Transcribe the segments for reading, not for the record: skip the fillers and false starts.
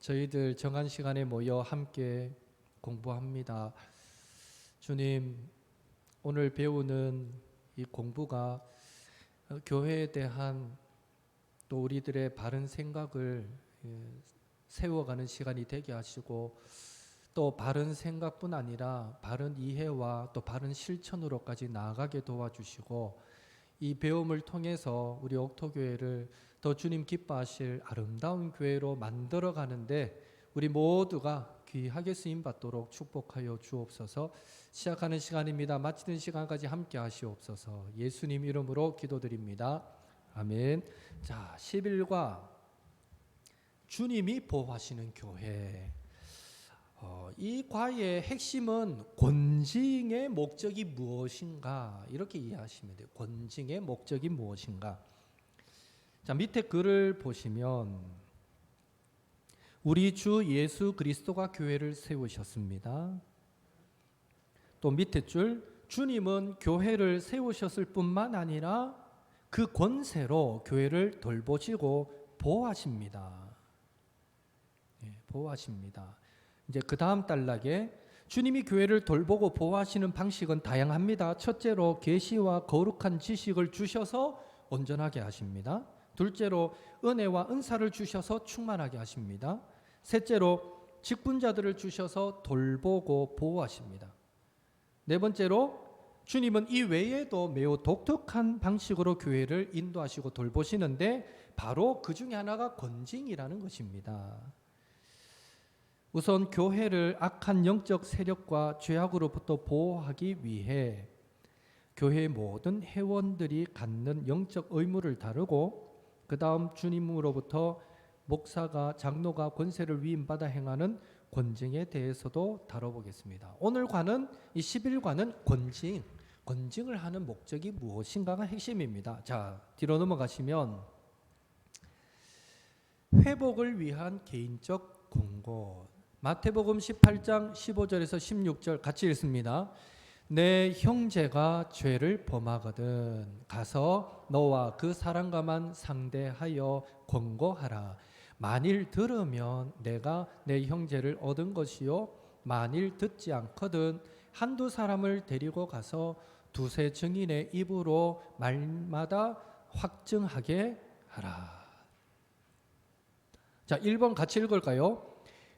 저희들 정한 시간에 모여 함께 공부합니다. 주님, 오늘 배우는 이 공부가 교회에 대한 또 우리들의 바른 생각을 세워가는 시간이 되게 하시고, 또 바른 생각뿐 아니라 바른 이해와 또 바른 실천으로까지 나아가게 도와주시고, 이 배움을 통해서 우리 옥토교회를 더 주님 기뻐하실 아름다운 교회로 만들어 가는데 우리 모두가 귀하게 쓰임 받도록 축복하여 주옵소서. 시작하는 시간입니다. 마치는 시간까지 함께 하시옵소서. 예수님 이름으로 기도드립니다. 아멘. 자, 11과 주님이 보호하시는 교회. 이 과의 핵심은 권징의 목적이 무엇인가, 이렇게 이해하시면 돼요. 권징의 목적이 무엇인가. 자, 밑에 글을 보시면 우리 주 예수 그리스도가 교회를 세우셨습니다. 또 밑에 줄, 주님은 교회를 세우셨을 뿐만 아니라 그 권세로 교회를 돌보시고 보호하십니다. 보호하십니다. 이제 그 다음 단락에 주님이 교회를 돌보고 보호하시는 방식은 다양합니다. 첫째로 계시와 거룩한 지식을 주셔서 온전하게 하십니다. 둘째로 은혜와 은사를 주셔서 충만하게 하십니다. 셋째로 직분자들을 주셔서 돌보고 보호하십니다. 네 번째로 주님은 이 외에도 매우 독특한 방식으로 교회를 인도하시고 돌보시는데 바로 그 중에 하나가 권징이라는 것입니다. 우선 교회를 악한 영적 세력과 죄악으로부터 보호하기 위해 교회의 모든 회원들이 갖는 영적 의무를 다루고, 그 다음 주님으로부터 목사가 장로가 권세를 위임받아 행하는 권징에 대해서도 다뤄보겠습니다. 오늘 과는 이 11과는 권징을 하는 목적이 무엇인가가 핵심입니다. 자, 뒤로 넘어가시면 회복을 위한 개인적 권고, 마태복음 18장 15절에서 16절 같이 읽습니다. 내 형제가 죄를 범하거든 가서 너와 그 사람과만 상대하여 권고하라. 만일 들으면 내가 내 형제를 얻은 것이요, 만일 듣지 않거든 한두 사람을 데리고 가서 두세 증인의 입으로 말마다 확증하게 하라. 자, 1번 같이 읽을까요?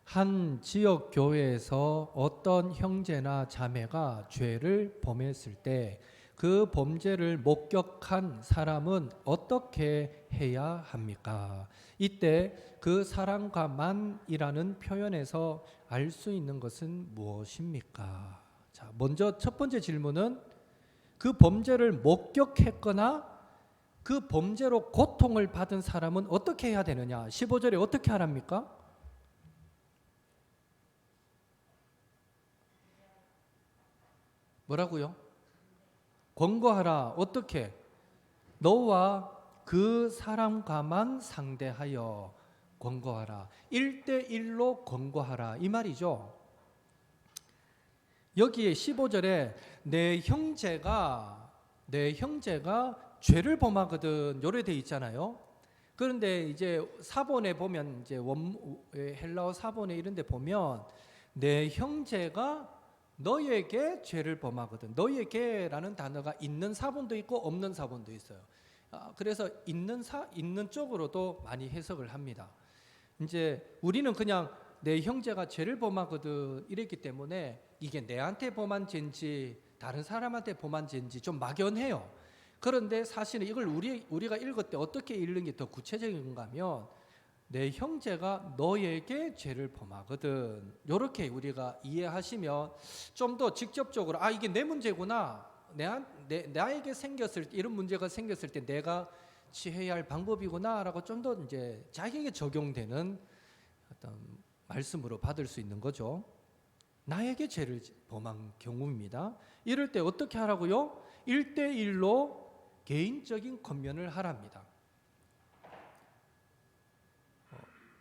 한 지역 교회에서 어떤 형제나 자매가 죄를 범했을 때 그 범죄를 목격한 사람은 어떻게 해야 합니까? 이때 그 사람과만이라는 표현에서 알 수 있는 것은 무엇입니까? 자, 먼저 첫 번째 질문은 그 범죄를 목격했거나 그 범죄로 고통을 받은 사람은 어떻게 해야 되느냐? 15절에 어떻게 하랍니까? 뭐라고요? 권고하라. 어떻게? 너와 그 사람과만 상대하여 권고하라. 1대1로 권고하라, 이 말이죠. 여기에 15절에 내 형제가 죄를 범하거든 요래 돼 있잖아요. 그런데 이제 사본에 보면, 이제 헬라어 사본에 이런 데 보면 내 형제가 너에게 죄를 범하거든. 너에게라는 단어가 있는 사본도 있고 없는 사본도 있어요. 그래서 있는 쪽으로도 많이 해석을 합니다. 이제 우리는 그냥 내 형제가 죄를 범하거든 이랬기 때문에 이게 내한테 범한 죄인지 다른 사람한테 범한 죄인지 좀 막연해요. 그런데 사실은 이걸 우리가 읽을 때 어떻게 읽는 게 더 구체적인가 하면 내 형제가 너에게 죄를 범하거든, 이렇게 우리가 이해하시면 좀 더 직접적으로 이게 내 문제구나, 나에게 생겼을 때, 이런 문제가 생겼을 때 내가 취해야 할 방법이구나 라고 좀 더 이제 자기에게 적용되는 어떤 말씀으로 받을 수 있는 거죠. 나에게 죄를 범한 경우입니다. 이럴 때 어떻게 하라고요? 1대1로 개인적인 권면을 하랍니다.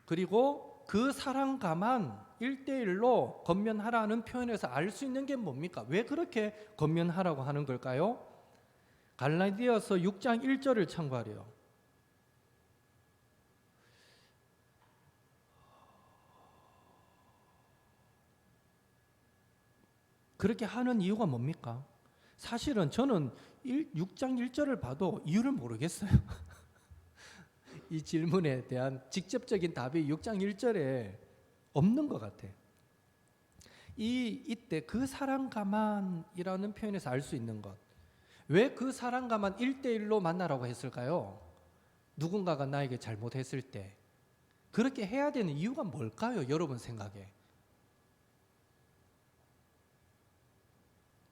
그리고 그 사람과만 1대1로 권면하라는 표현에서 알 수 있는 게 뭡니까? 왜 그렇게 권면하라고 하는 걸까요? 갈라디아서 6장 1절을 참고하래요. 그렇게 하는 이유가 뭡니까? 사실은 저는 6장 1절을 봐도 이유를 모르겠어요. 이 질문에 대한 직접적인 답이 6장 1절에 없는 것 같아. 이때 그 사람과만이라는 표현에서 알 수 있는 것. 왜 그 사람과만 1대1로 만나라고 했을까요? 누군가가 나에게 잘못했을 때 그렇게 해야 되는 이유가 뭘까요? 여러분 생각에.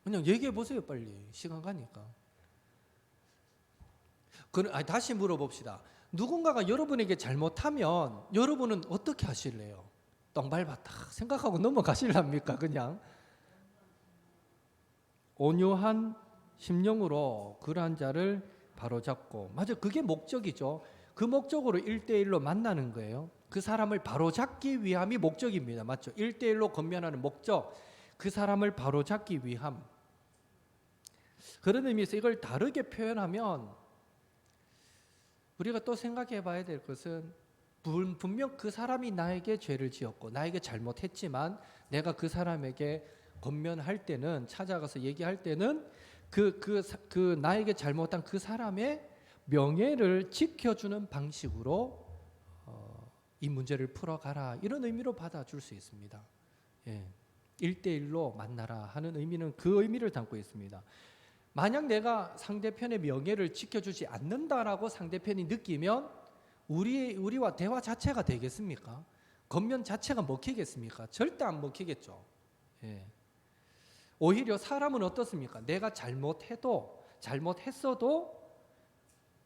그냥 얘기해 보세요, 빨리. 시간 가니까. 다시 물어봅시다. 누군가가 여러분에게 잘못하면 여러분은 어떻게 하실래요? 똥밟았다 생각하고 넘어가실랍니까? 그냥 온유한 심령으로 그러한 자를 바로잡고, 맞아, 그게 목적이죠. 그 목적으로 1대1로 만나는 거예요. 그 사람을 바로잡기 위함이 목적입니다. 맞죠? 1대1로 건면하는 목적, 그 사람을 바로잡기 위함. 그런 의미에서 이걸 다르게 표현하면 우리가 또 생각해 봐야 될 것은, 분명 그 사람이 나에게 죄를 지었고 나에게 잘못했지만 내가 그 사람에게 건면할 때는, 찾아가서 얘기할 때는 그 나에게 잘못한 그 사람의 명예를 지켜주는 방식으로 이 문제를 풀어가라, 이런 의미로 받아줄 수 있습니다. 예. 1대1로 만나라 하는 의미는 그 의미를 담고 있습니다. 만약 내가 상대편의 명예를 지켜주지 않는다라고 상대편이 느끼면 우리와 대화 자체가 되겠습니까? 겉면 자체가 먹히겠습니까? 절대 안 먹히겠죠. 예. 오히려 사람은 어떻습니까? 내가 잘못했어도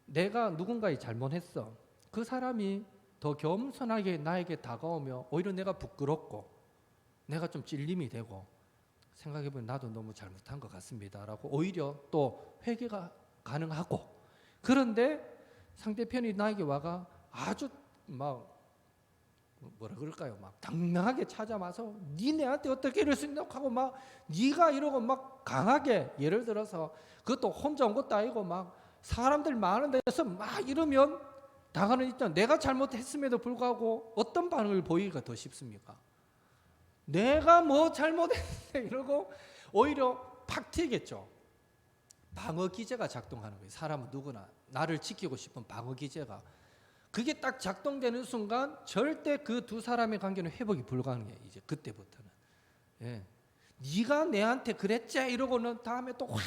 내가 누군가의 잘못했어, 그 사람이 더 겸손하게 나에게 다가오며 오히려 내가 부끄럽고 내가 좀 찔림이 되고, 생각해보면 나도 너무 잘못한 것 같습니다 라고 오히려 또 회개가 가능하고, 그런데 상대편이 나에게 와가 아주 막 뭐라 그럴까요? 막 당당하게 찾아와서 니네한테 어떻게 이럴 수 있나 하고 막 네가 이러고 막 강하게, 예를 들어서 그것도 혼자 온 것도 아니고 막 사람들 많은 데서 막 이러면 당하는 입장, 내가 잘못했음에도 불구하고 어떤 반응을 보이기가 더 쉽습니까? 내가 뭐 잘못했네 이러고 오히려 팍 튀겠죠. 방어 기제가 작동하는 거예요. 사람은 누구나 나를 지키고 싶은 방어 기제가, 그게 딱 작동되는 순간 절대 그 두 사람의 관계는 회복이 불가능해요. 이제 그때부터는. 예. 네가 내한테 그랬지 이러고는 다음에 또 확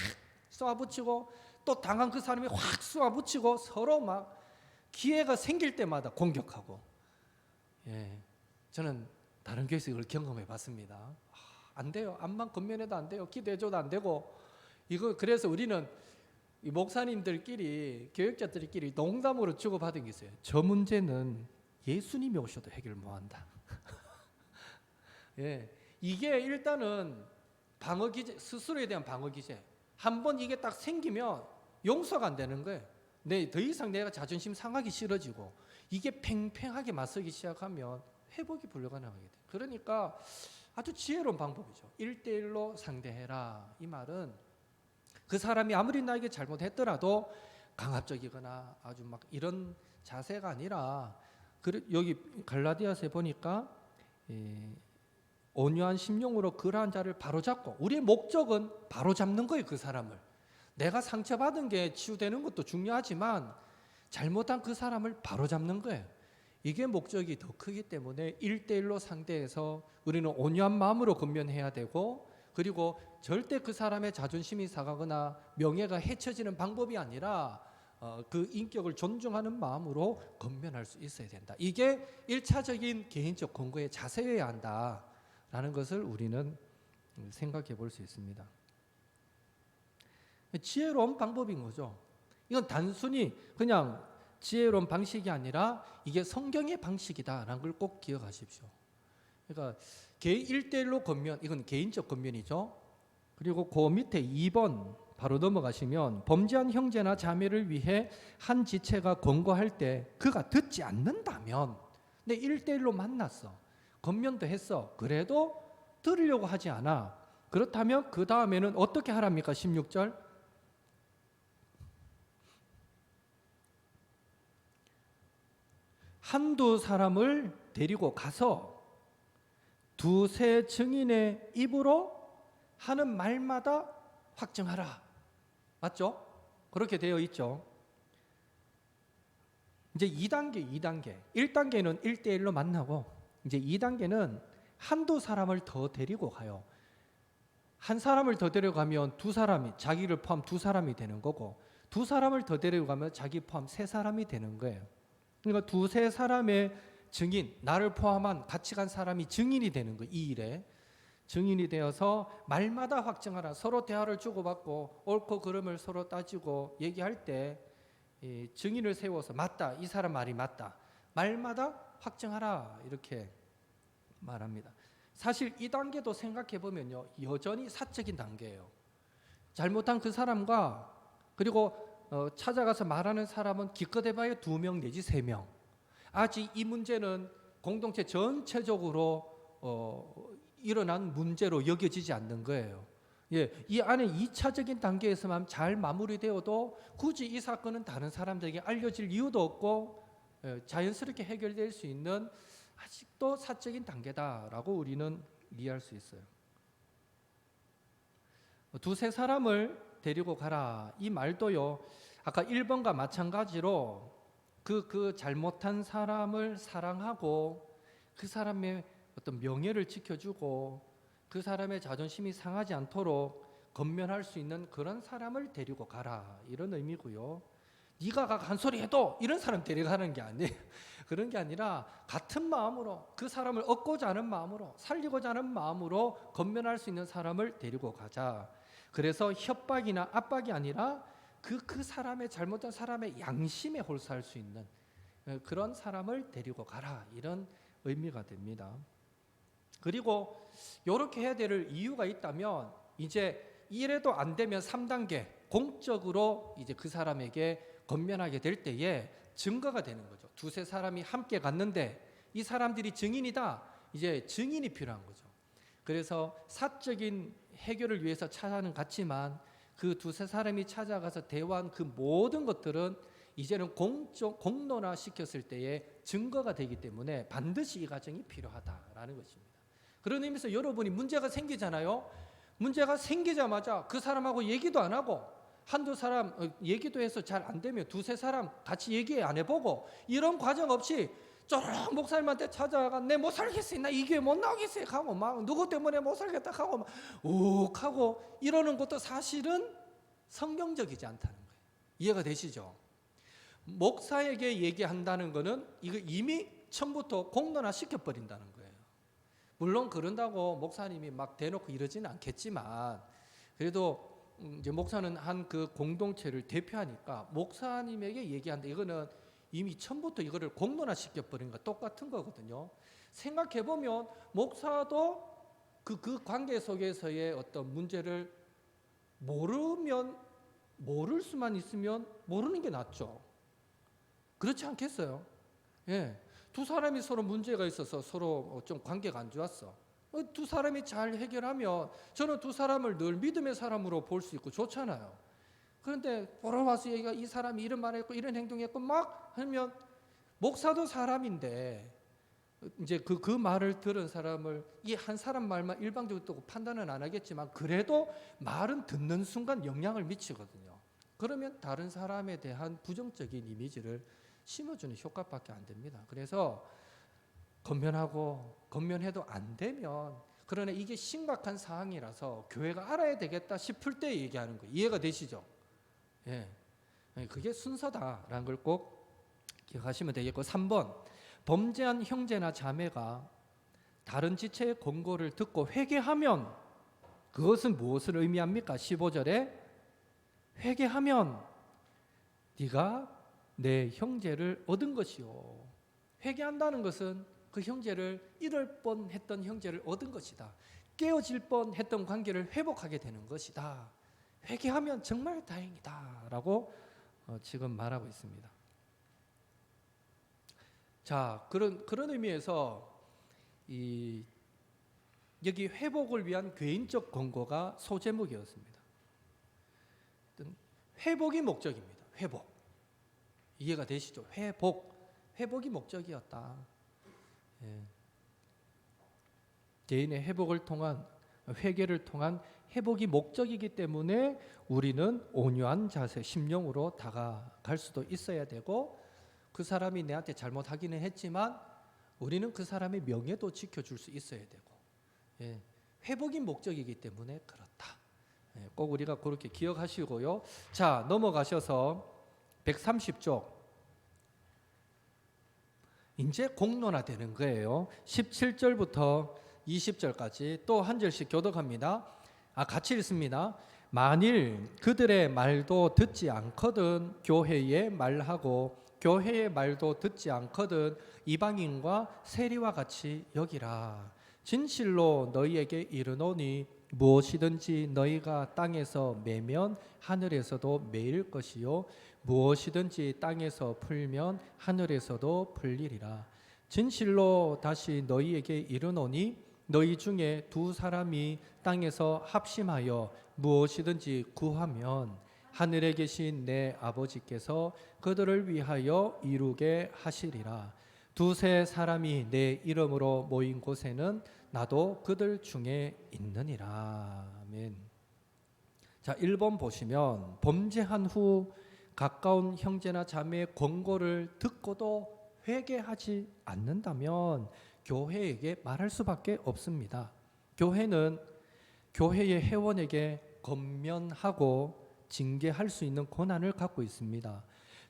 쏘아붙이고, 또 당한 그 사람이 확 쏘아붙이고, 서로 막 기회가 생길 때마다 공격하고. 예. 저는 다른 교회에서 이걸 경험해 봤습니다. 안 돼요. 암만 건면해도 안 돼요. 기도해줘도 안 되고. 그래서 우리는 이 목사님들끼리, 교육자들끼리 농담으로 주고받은 게 있어요. 저 문제는 예수님이 오셔도 해결 못한다. 예, 이게 일단은 방어 기제, 스스로에 대한 방어 기제. 한번 이게 딱 생기면 용서가 안 되는 거예요. 더 이상 내가 자존심 상하기 싫어지고, 이게 팽팽하게 맞서기 시작하면 회복이 불가능하게 돼요. 그러니까 아주 지혜로운 방법이죠. 1대1로 상대해라. 이 말은 그 사람이 아무리 나에게 잘못했더라도 강압적이거나 아주 막 이런 자세가 아니라, 여기 갈라디아서에 보니까 온유한 심령으로 그러한 자를 바로잡고, 우리의 목적은 바로잡는 거예요. 그 사람을. 내가 상처받은 게 치유되는 것도 중요하지만 잘못한 그 사람을 바로잡는 거예요. 이게 목적이 더 크기 때문에 1대1로 상대해서 우리는 온유한 마음으로 건면해야 되고, 그리고 절대 그 사람의 자존심이 상하거나 명예가 해쳐지는 방법이 아니라 그 인격을 존중하는 마음으로 건면할 수 있어야 된다. 이게 1차적인 개인적 권고의 자세여야 한다라는 것을 우리는 생각해 볼 수 있습니다. 지혜로운 방법인 거죠. 이건 단순히 그냥 지혜로운 방식이 아니라 이게 성경의 방식이다라는 걸 꼭 기억하십시오. 그러니까 1대1로 건면, 이건 개인적 건면이죠. 그리고 그 밑에 2번 바로 넘어가시면, 범죄한 형제나 자매를 위해 한 지체가 권고할 때 그가 듣지 않는다면, 내 1대1로 만났어, 건면도 했어, 그래도 들으려고 하지 않아, 그렇다면 그 다음에는 어떻게 하랍니까? 16절, 한두 사람을 데리고 가서 두세 증인의 입으로 하는 말마다 확증하라. 맞죠? 그렇게 되어 있죠. 이제 2단계. 1단계는 1대1로 만나고, 이제 2단계는 한두 사람을 더 데리고 가요. 한 사람을 더 데려가면 두 사람이, 자기를 포함 두 사람이 되는 거고, 두 사람을 더 데려가면 자기 포함 세 사람이 되는 거예요. 그러니까 두세 사람의 증인, 나를 포함한 같이 간 사람이 증인이 되는 거예요. 이 일에 증인이 되어서 말마다 확증하라. 서로 대화를 주고받고 옳고 그름을 서로 따지고 얘기할 때 증인을 세워서 맞다, 이 사람 말이 맞다, 말마다 확증하라, 이렇게 말합니다. 사실 이 단계도 생각해 보면요, 여전히 사적인 단계예요. 잘못한 그 사람과 그리고 찾아가서 말하는 사람은 기껏해봐야 2명 내지 3명. 아직 이 문제는 공동체 전체적으로 일어난 문제로 여겨지지 않는 거예요. 예, 이 안에 2차적인 단계에서만 잘 마무리되어도 굳이 이 사건은 다른 사람들에게 알려질 이유도 없고 자연스럽게 해결될 수 있는 아직도 사적인 단계다라고 우리는 이해할 수 있어요. 두세 사람을 데리고 가라, 이 말도요, 아까 1번과 마찬가지로 그 잘못한 사람을 사랑하고 그 사람의 어떤 명예를 지켜주고 그 사람의 자존심이 상하지 않도록 건면할 수 있는 그런 사람을 데리고 가라, 이런 의미고요. 네가 가 한 소리 해도 이런 사람 데려가는 게 아니에요. 그런 게 아니라 같은 마음으로 그 사람을 얻고자 하는 마음으로 살리고자 하는 마음으로 건면할 수 있는 사람을 데리고 가자. 그래서 협박이나 압박이 아니라 그 사람의 잘못된 사람의 양심에 홀사할 수 있는 그런 사람을 데리고 가라, 이런 의미가 됩니다. 그리고 이렇게 해야 될 이유가 있다면 이제 이래도 안 되면 3단계 공적으로 이제 그 사람에게 건면하게 될 때에 증거가 되는 거죠. 두세 사람이 함께 갔는데 이 사람들이 증인이다. 이제 증인이 필요한 거죠. 그래서 사적인 해결을 위해서 찾아는 갔지만 그 두세 사람이 찾아가서 대화한 그 모든 것들은 이제는 공론화 시켰을 때에 증거가 되기 때문에 반드시 이 과정이 필요하다라는 것입니다. 그런 의미에서 여러분이 문제가 생기잖아요. 문제가 생기자마자 그 사람하고 얘기도 안 하고 한두 사람 얘기도 해서 잘 안 되면 두세 사람 같이 얘기 안 해보고 이런 과정 없이 쪼르륵 목사님한테 찾아가 내 못 살겠어, 나 이 교회 못 나오겠어 하고 막 누구 때문에 못 살겠다 하고 막 욱 하고 이러는 것도 사실은 성경적이지 않다는 거예요. 이해가 되시죠? 목사에게 얘기한다는 거는 이거 이미 처음부터 공론화 시켜버린다는 거예요. 물론 그런다고 목사님이 막 대놓고 이러지는 않겠지만 그래도 이제 목사는 한 그 공동체를 대표하니까 목사님에게 얘기한다. 이거는 이미 처음부터 이거를 공론화 시켜버린 거 똑같은 거거든요. 생각해 보면 목사도 그 관계 속에서의 어떤 문제를 모를 수만 있으면 모르는 게 낫죠. 그렇지 않겠어요? 예. 두 사람이 서로 문제가 있어서 서로 좀 관계가 안 좋았어. 두 사람이 잘 해결하면 저는 두 사람을 늘 믿음의 사람으로 볼 수 있고 좋잖아요. 그런데 보러 와서 얘기가 이 사람이 이런 말 했고 이런 행동했고 막 하면 목사도 사람인데 이제 그 말을 들은 사람을 이 한 사람 말만 일방적으로 판단은 안 하겠지만 그래도 말은 듣는 순간 영향을 미치거든요. 그러면 다른 사람에 대한 부정적인 이미지를 심어주는 효과밖에 안 됩니다. 그래서 건면해도 안 되면 그러나 이게 심각한 상황이라서 교회가 알아야 되겠다 싶을 때 얘기하는 거예요. 이해가 되시죠? 예, 그게 순서다라는 걸 꼭 기억하시면 되겠고 3번 범죄한 형제나 자매가 다른 지체의 권고를 듣고 회개하면 그것은 무엇을 의미합니까? 15절에 회개하면 네가 내 형제를 얻은 것이요. 회개한다는 것은 그 형제를 잃을 뻔했던 형제를 얻은 것이다. 깨어질 뻔했던 관계를 회복하게 되는 것이다. 회개하면 정말 다행이다 라고 지금 말하고 있습니다. 자, 그런 의미에서 여기 회복을 위한 개인적 권고가 소제목이었습니다. 회복이 목적입니다. 회복. 이해가 되시죠? 회복이 목적이었다. 예. 개인의 회복을 통한 회개를 통한 회복이 목적이기 때문에 우리는 온유한 자세, 심령으로 다가갈 수도 있어야 되고, 그 사람이 내한테 잘못하기는 했지만 우리는 그 사람의 명예도 지켜줄 수 있어야 되고, 예, 회복이 목적이기 때문에 그렇다. 예, 꼭 우리가 그렇게 기억하시고요. 자, 넘어가셔서 130쪽. 이제 공론화되는 거예요. 17절부터 20절까지 또 한 절씩 교독합니다. 같이 읽습니다. 만일 그들의 말도 듣지 않거든 교회의 말하고 교회의 말도 듣지 않거든 이방인과 세리와 같이 여기라. 진실로 너희에게 이르노니 무엇이든지 너희가 땅에서 매면 하늘에서도 매일 것이요 무엇이든지 땅에서 풀면 하늘에서도 풀리리라. 진실로 다시 너희에게 이르노니 너희 중에 두 사람이 땅에서 합심하여 무엇이든지 구하면 하늘에 계신 내 아버지께서 그들을 위하여 이루게 하시리라. 두세 사람이 내 이름으로 모인 곳에는 나도 그들 중에 있느니라. 아멘. 자, 1번 보시면 범죄한 후 가까운 형제나 자매의 권고를 듣고도 회개하지 않는다면 교회에게 말할 수밖에 없습니다. 교회는 교회의 회원에게 권면하고 징계할 수 있는 권한을 갖고 있습니다.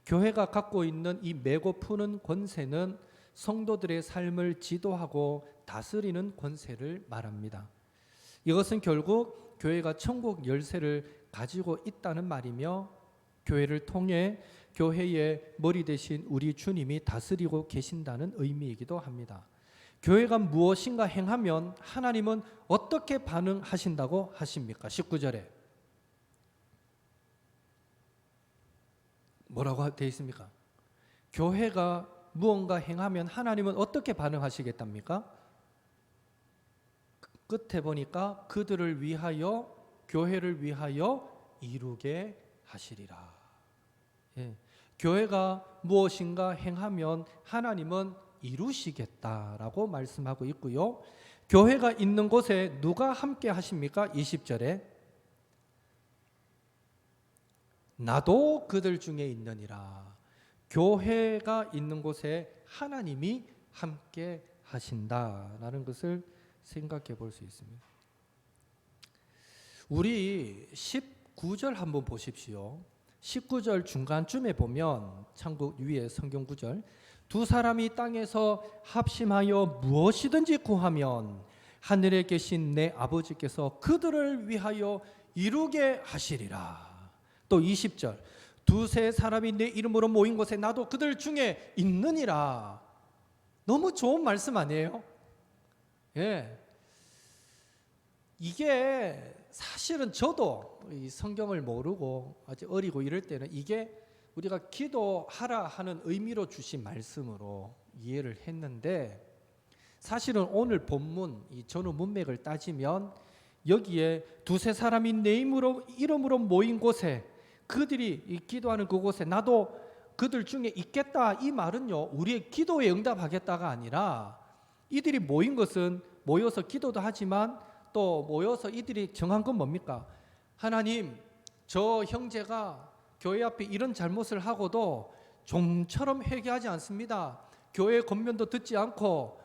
교회가 갖고 있는 이 메고 푸는 권세는 성도들의 삶을 지도하고 다스리는 권세를 말합니다. 이것은 결국 교회가 천국 열쇠를 가지고 있다는 말이며 교회를 통해 교회의 머리 대신 우리 주님이 다스리고 계신다는 의미이기도 합니다. 교회가 무엇인가 행하면 하나님은 어떻게 반응하신다고 하십니까? 19절에 뭐라고 되어 있습니까? 교회가 무언가 행하면 하나님은 어떻게 반응하시겠답니까? 끝에 보니까 그들을 위하여 교회를 위하여 이루게 하시리라. 예. 교회가 무엇인가 행하면 하나님은 이루시겠다라고 말씀하고 있고요. 교회가 있는 곳에 누가 함께 하십니까? 20절에 나도 그들 중에 있느니라. 교회가 있는 곳에 하나님이 함께 하신다라는 것을 생각해 볼 수 있습니다. 우리 19절 한번 보십시오. 19절 중간쯤에 보면 창국 위에 성경 구절 두 사람이 땅에서 합심하여 무엇이든지 구하면 하늘에 계신 내 아버지께서 그들을 위하여 이루게 하시리라. 또 20절 두세 사람이 내 이름으로 모인 곳에 나도 그들 중에 있느니라. 너무 좋은 말씀 아니에요? 예. 이게 사실은 저도 이 성경을 모르고 아주 어리고 이럴 때는 이게 우리가 기도하라 하는 의미로 주신 말씀으로 이해를 했는데, 사실은 오늘 본문 이 전후 문맥을 따지면 여기에 두세 사람이 내 이름으로 모인 곳에 그들이 이 기도하는 그곳에 나도 그들 중에 있겠다, 이 말은요 우리의 기도에 응답하겠다가 아니라 이들이 모인 것은 모여서 기도도 하지만 또 모여서 이들이 정한 건 뭡니까? 하나님, 저 형제가 교회 앞에 이런 잘못을 하고도 좀처럼 회개하지 않습니다. 교회 권면도 듣지 않고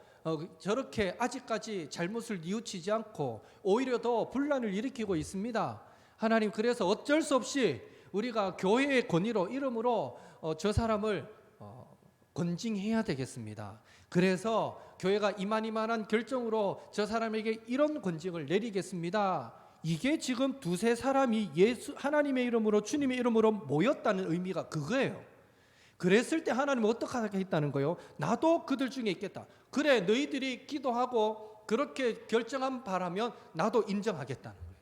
저렇게 아직까지 잘못을 뉘우치지 않고 오히려 더 분란을 일으키고 있습니다. 하나님, 그래서 어쩔 수 없이 우리가 교회의 권위로 이름으로 저 사람을 권징해야 되겠습니다. 그래서 교회가 이만한 결정으로 저 사람에게 이런 권징을 내리겠습니다. 이게 지금 두세 사람이 하나님의 이름으로 주님의 이름으로 모였다는 의미가 그거예요. 그랬을 때 하나님은 어떻게 하겠다는 거예요? 나도 그들 중에 있겠다. 그래, 너희들이 기도하고 그렇게 결정한 바라면 나도 인정하겠다는 거예요.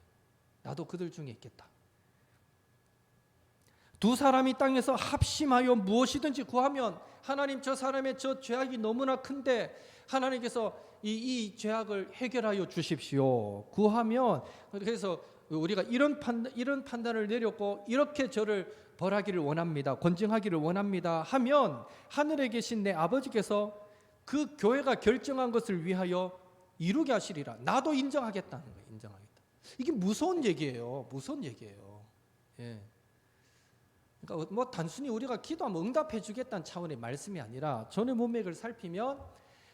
나도 그들 중에 있겠다. 두 사람이 땅에서 합심하여 무엇이든지 구하면 하나님, 저 사람의 저 죄악이 너무나 큰데 하나님께서 이 죄악을 해결하여 주십시오. 구하면, 그래서 우리가 이런 판단을 내렸고 이렇게 저를 벌하기를 원합니다. 권징하기를 원합니다. 하면 하늘에 계신 내 아버지께서 그 교회가 결정한 것을 위하여 이루게 하시리라. 나도 인정하겠다는 거예요. 인정하겠다. 이게 무서운 얘기예요. 무서운 얘기예요. 예. 그러니까 뭐 단순히 우리가 기도하면 응답해 주겠다는 차원의 말씀이 아니라 전의 문맥을 살피면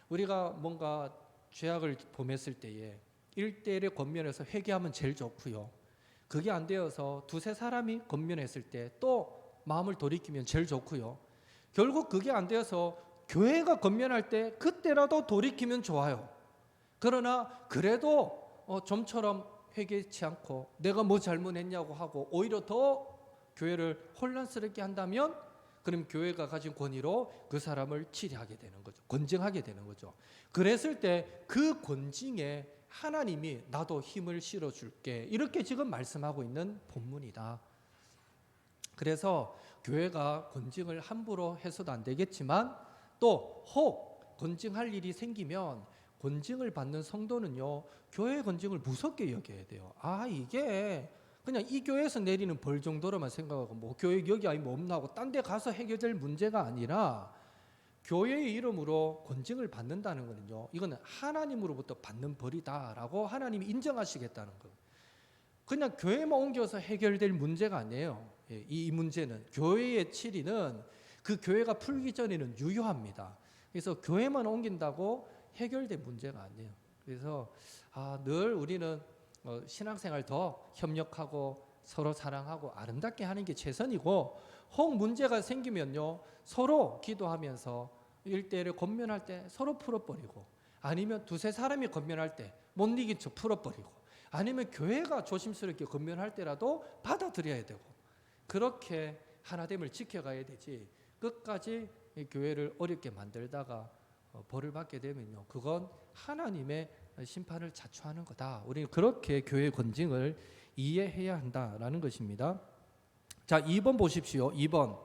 우리가 뭔가 죄악을 범했을 때에 1대1의 권면에서 회개하면 제일 좋고요. 그게 안 되어서 두세 사람이 권면했을 때 또 마음을 돌이키면 제일 좋고요. 결국 그게 안 되어서 교회가 권면할 때 그때라도 돌이키면 좋아요. 그러나 그래도 좀처럼 회개치 않고 내가 뭐 잘못했냐고 하고 오히려 더 교회를 혼란스럽게 한다면 그럼 교회가 가진 권위로 그 사람을 치리하게 되는 거죠. 권징하게 되는 거죠. 그랬을 때 그 권징에 하나님이 나도 힘을 실어줄게 이렇게 지금 말씀하고 있는 본문이다. 그래서 교회가 권징을 함부로 해서도 안 되겠지만 또 혹 권징할 일이 생기면 권징을 받는 성도는요 교회의 권징을 무섭게 여겨야 돼요. 이게 그냥 이 교회에서 내리는 벌 정도로만 생각하고 뭐 교회 여기 아니면 없나 하고 딴 데 가서 해결될 문제가 아니라 교회의 이름으로 권징을 받는다는 거는요 이거는 하나님으로부터 받는 벌이다라고 하나님이 인정하시겠다는 거. 그냥 교회만 옮겨서 해결될 문제가 아니에요. 이 문제는 교회의 치리는 그 교회가 풀기 전에는 유효합니다. 그래서 교회만 옮긴다고 해결된 문제가 아니에요. 그래서 늘 우리는 신앙생활 더 협력하고 서로 사랑하고 아름답게 하는 게 최선이고 혹 문제가 생기면요 서로 기도하면서 1대1을 권면할 때 서로 풀어버리고 아니면 두세 사람이 권면할 때 못 이긴 척 풀어버리고 아니면 교회가 조심스럽게 권면할 때라도 받아들여야 되고 그렇게 하나됨을 지켜가야 되지 끝까지 교회를 어렵게 만들다가 벌을 받게 되면요 그건 하나님의 심판을 자초하는 거다. 우리는 그렇게 교회 권징을 이해해야 한다라는 것입니다. 자, 2번 보십시오. 2번.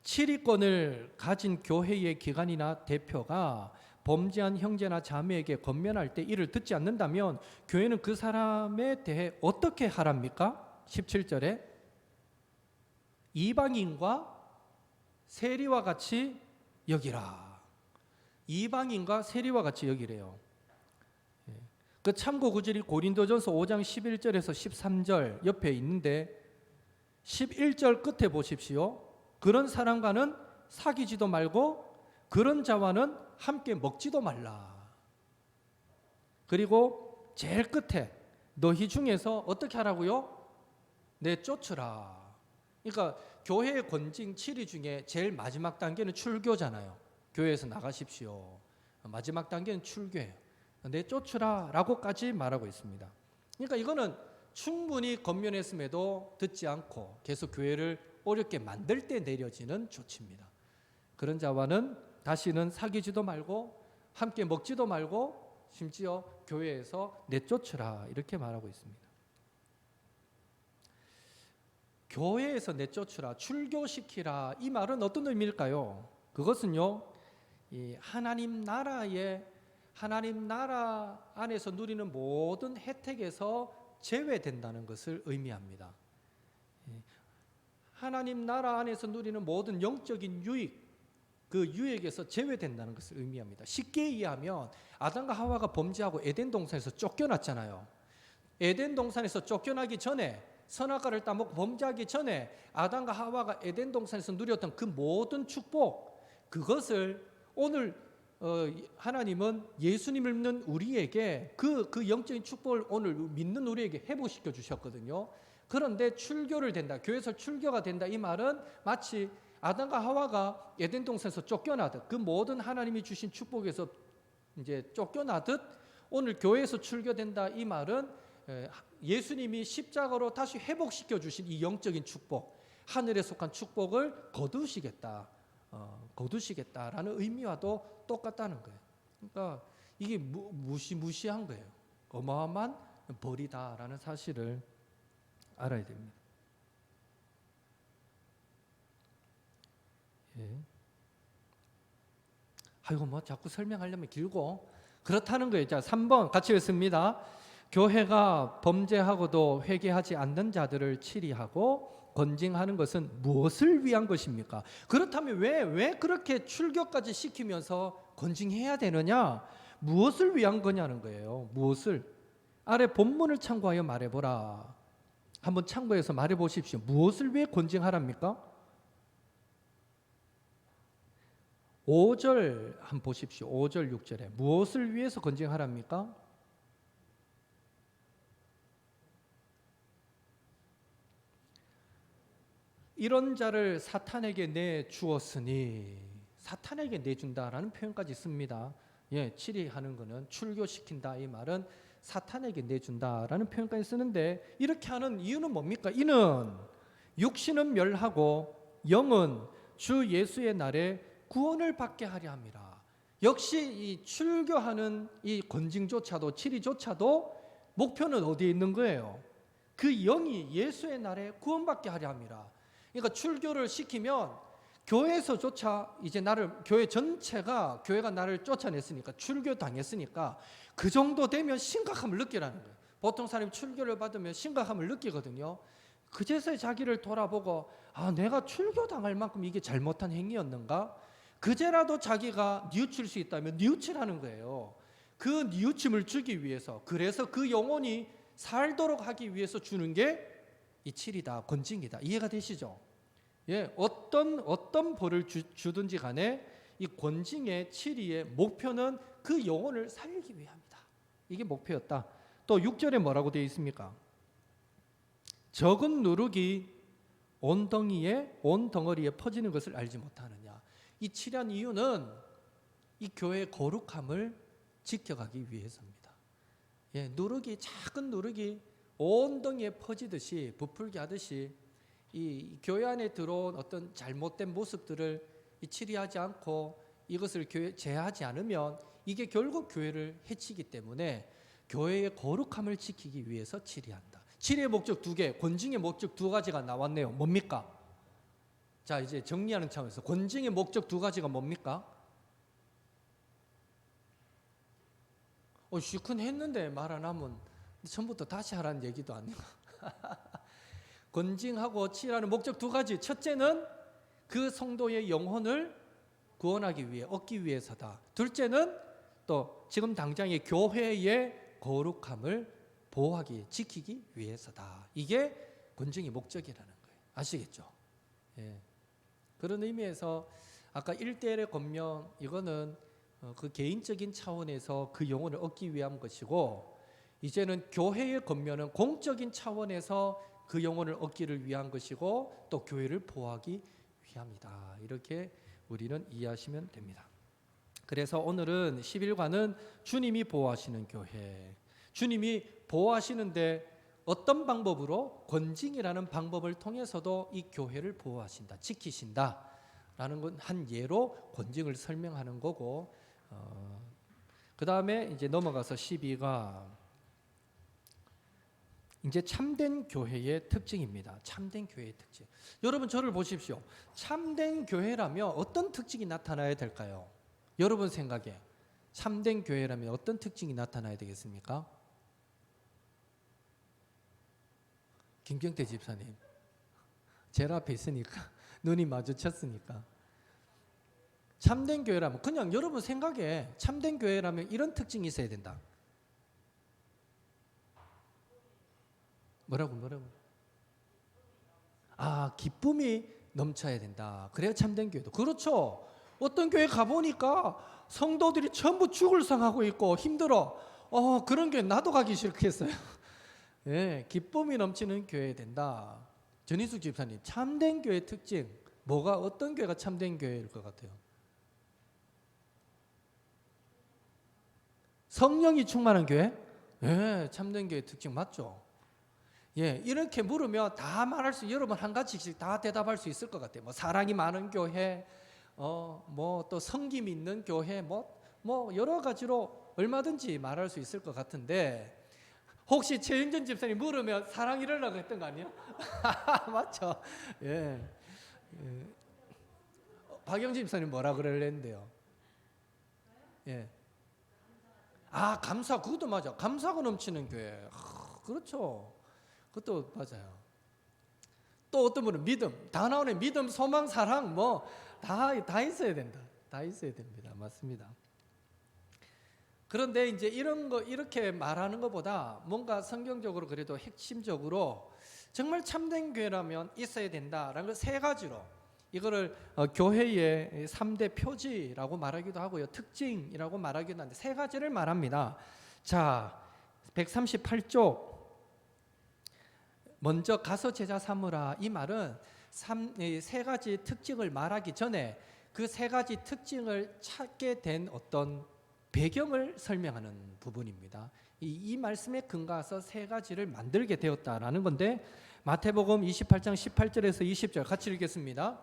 치리권을 가진 교회의 기관이나 대표가 범죄한 형제나 자매에게 권면할 때 이를 듣지 않는다면 교회는 그 사람에 대해 어떻게 하랍니까? 17절에 이방인과 세리와 같이 여기라. 이방인과 세리와 같이 여기래요. 그 참고 구절이 고린도전서 5장 11절에서 13절 옆에 있는데 11절 끝에 보십시오. 그런 사람과는 사귀지도 말고 그런 자와는 함께 먹지도 말라. 그리고 제일 끝에 너희 중에서 어떻게 하라고요? 내쫓으라. 그러니까 교회의 권징 7위 중에 제일 마지막 단계는 출교잖아요. 교회에서 나가십시오. 마지막 단계는 출교예요. 내쫓으라 라고까지 말하고 있습니다. 그러니까 이거는 충분히 권면했음에도 듣지 않고 계속 교회를 어렵게 만들 때 내려지는 조치입니다. 그런 자와는 다시는 사귀지도 말고 함께 먹지도 말고 심지어 교회에서 내쫓으라 이렇게 말하고 있습니다. 교회에서 내쫓으라, 출교시키라 이 말은 어떤 의미일까요? 그것은요 이 하나님 나라 안에서 누리는 모든 혜택에서 제외된다는 것을 의미합니다. 하나님 나라 안에서 누리는 모든 영적인 유익, 그 유익에서 제외된다는 것을 의미합니다. 쉽게 이해하면 아담과 하와가 범죄하고 에덴 동산에서 쫓겨났잖아요. 에덴 동산에서 쫓겨나기 전에 선악과를 따먹고 범죄하기 전에 아담과 하와가 에덴 동산에서 누렸던 그 모든 축복, 그것을 오늘 하나님은 예수님을 믿는 우리에게 그 영적인 축복을 오늘 믿는 우리에게 회복시켜 주셨거든요. 그런데 출교를 된다, 교회에서 출교가 된다 이 말은 마치 아담과 하와가 에덴 동산에서 쫓겨나듯 그 모든 하나님이 주신 축복에서 이제 쫓겨나듯 오늘 교회에서 출교된다 이 말은 예수님이 십자가로 다시 회복시켜 주신 이 영적인 축복, 하늘에 속한 축복을 거두시겠다라는 의미와도 똑같다는 거예요. 그러니까 이게 무시무시한 거예요. 어마어마한 벌이다라는 사실을 알아야 됩니다. 예. 아이고 뭐 자꾸 설명하려면 길고 그렇다는 거예요. 자, 3번 같이 읽습니다. 교회가 범죄하고도 회개하지 않는 자들을 치리하고 권징하는 것은 무엇을 위한 것입니까? 그렇다면 왜 그렇게 출교까지 시키면서 권징해야 되느냐? 무엇을 위한 거냐는 거예요. 무엇을? 아래 본문을 참고하여 말해보라. 한번 참고해서 말해보십시오. 무엇을 위해 권징하랍니까? 5절 한번 보십시오. 5절 6절에 무엇을 위해서 권징하랍니까? 이런 자를 사탄에게 내주었으니, 사탄에게 내준다라는 표현까지 씁니다. 예, 치리하는 것은 출교시킨다, 이 말은 사탄에게 내준다라는 표현까지 쓰는데, 이렇게 하는 이유는 뭡니까? 이는 육신은 멸하고 영은 주 예수의 날에 구원을 받게 하려 함이라. 역시 이 출교하는 이 권징조차도, 치리조차도 목표는 어디에 있는 거예요? 그 영이 예수의 날에 구원받게 하려 함이라. 그러니까 출교를 시키면 교회에서조차 이제 교회 전체가, 교회가 나를 쫓아냈으니까, 출교 당했으니까 그 정도 되면 심각함을 느끼라는 거예요. 보통 사람이 출교를 받으면 심각함을 느끼거든요. 그제서야 자기를 돌아보고, 내가 출교 당할 만큼 이게 잘못한 행위였는가? 그제라도 자기가 뉘우칠 수 있다면 뉘우치라는 거예요. 그 뉘우침을 주기 위해서, 그래서 그 영혼이 살도록 하기 위해서 주는 게 이 칠이다, 권징이다. 이해가 되시죠? 예, 어떤 벌을 주든지 간에 이 권징의 치리의 목표는 그 영혼을 살리기 위함이다. 이게 목표였다. 또 6절에 뭐라고 되어 있습니까? 적은 누룩이 온 덩어리에 퍼지는 것을 알지 못하느냐. 이 치리한 이유는 이 교회의 거룩함을 지켜가기 위해서입니다. 예, 작은 누룩이 온 덩이에 퍼지듯이, 부풀게 하듯이 이 교회 안에 들어온 어떤 잘못된 모습들을 치리하지 않고 이것을 제하지 않으면 이게 결국 교회를 해치기 때문에 교회의 거룩함을 지키기 위해서 치리한다. 치리의 목적 2개, 권징의 목적 2가지가 나왔네요. 뭡니까? 자, 이제 정리하는 차원에서 권징의 목적 2가지가 뭡니까? 시큰했는데 말 안 하면 처음부터 다시 하라는 얘기도 아니고. 권징하고 치리하는 목적 2가지. 첫째는 그 성도의 영혼을 구원하기 위해, 얻기 위해서다. 둘째는 또 지금 당장의 교회의 거룩함을 보호하기, 지키기 위해서다. 이게 권징의 목적이라는 거예요. 아시겠죠? 예. 그런 의미에서 아까 1대1의 권면, 이거는 그 개인적인 차원에서 그 영혼을 얻기 위한 것이고, 이제는 교회의 권면은 공적인 차원에서 그 영혼을 얻기를 위한 것이고, 또 교회를 보호하기 위함이다. 이렇게 우리는 이해하시면 됩니다. 그래서 오늘은 11과는 주님이 보호하시는 교회, 주님이 보호하시는데 어떤 방법으로? 권징이라는 방법을 통해서도 이 교회를 보호하신다, 지키신다 라는 건 한 예로 권징을 설명하는 거고, 그 다음에 이제 넘어가서 12가 이제 참된 교회의 특징입니다. 참된 교회의 특징. 여러분 저를 보십시오. 참된 교회라면 어떤 특징이 나타나야 될까요? 여러분 생각에 참된 교회라면 어떤 특징이 나타나야 되겠습니까? 김경태 집사님, 제 앞에 있으니까 눈이 마주쳤으니까. 참된 교회라면, 그냥 여러분 생각에 참된 교회라면 이런 특징이 있어야 된다. 뭐라고? 기쁨이 넘쳐야 된다. 그래야 참된 교회도. 그렇죠. 어떤 교회 가보니까 성도들이 전부 죽을 상하고 있고 힘들어. 그런 교회 나도 가기 싫겠어요. 예, 기쁨이 넘치는 교회 된다. 전희숙 집사님, 참된 교회의 특징, 어떤 교회가 참된 교회일 것 같아요? 성령이 충만한 교회? 예, 참된 교회의 특징 맞죠? 예, 이렇게 물으면 다 여러분 한 가지씩 다 대답할 수 있을 것 같아요. 사랑이 많은 교회, 또 섬김이 있는 교회, 여러 가지로 얼마든지 말할 수 있을 것 같은데, 혹시 최윤전 집사님 물으면 사랑 이러려고 했던 거 아니에요? 맞죠? 예. 박영진 집사님 뭐라 그러려는데요? 예. 감사, 그것도 맞아. 감사가 넘치는 교회. 그렇죠. 그것도 맞아요. 또 어떤 분은 믿음, 다 나오네. 믿음, 소망, 사랑, 다 있어야 된다. 다 있어야 됩니다. 맞습니다. 그런데 이제 이런 거 이렇게 말하는 것보다 뭔가 성경적으로 그래도 핵심적으로 정말 참된 교회라면 있어야 된다라는 걸 세 가지로 이거를 교회의 3대 표지라고 말하기도 하고요. 특징이라고 말하기도 하는데 세 가지를 말합니다. 자, 138쪽 먼저 가서 제자 삼으라. 이 말은 세 가지 특징을 말하기 전에 그 세 가지 특징을 찾게 된 어떤 배경을 설명하는 부분입니다. 이 말씀에 근거해서 세 가지를 만들게 되었다라는 건데 마태복음 28장 18절에서 20절 같이 읽겠습니다.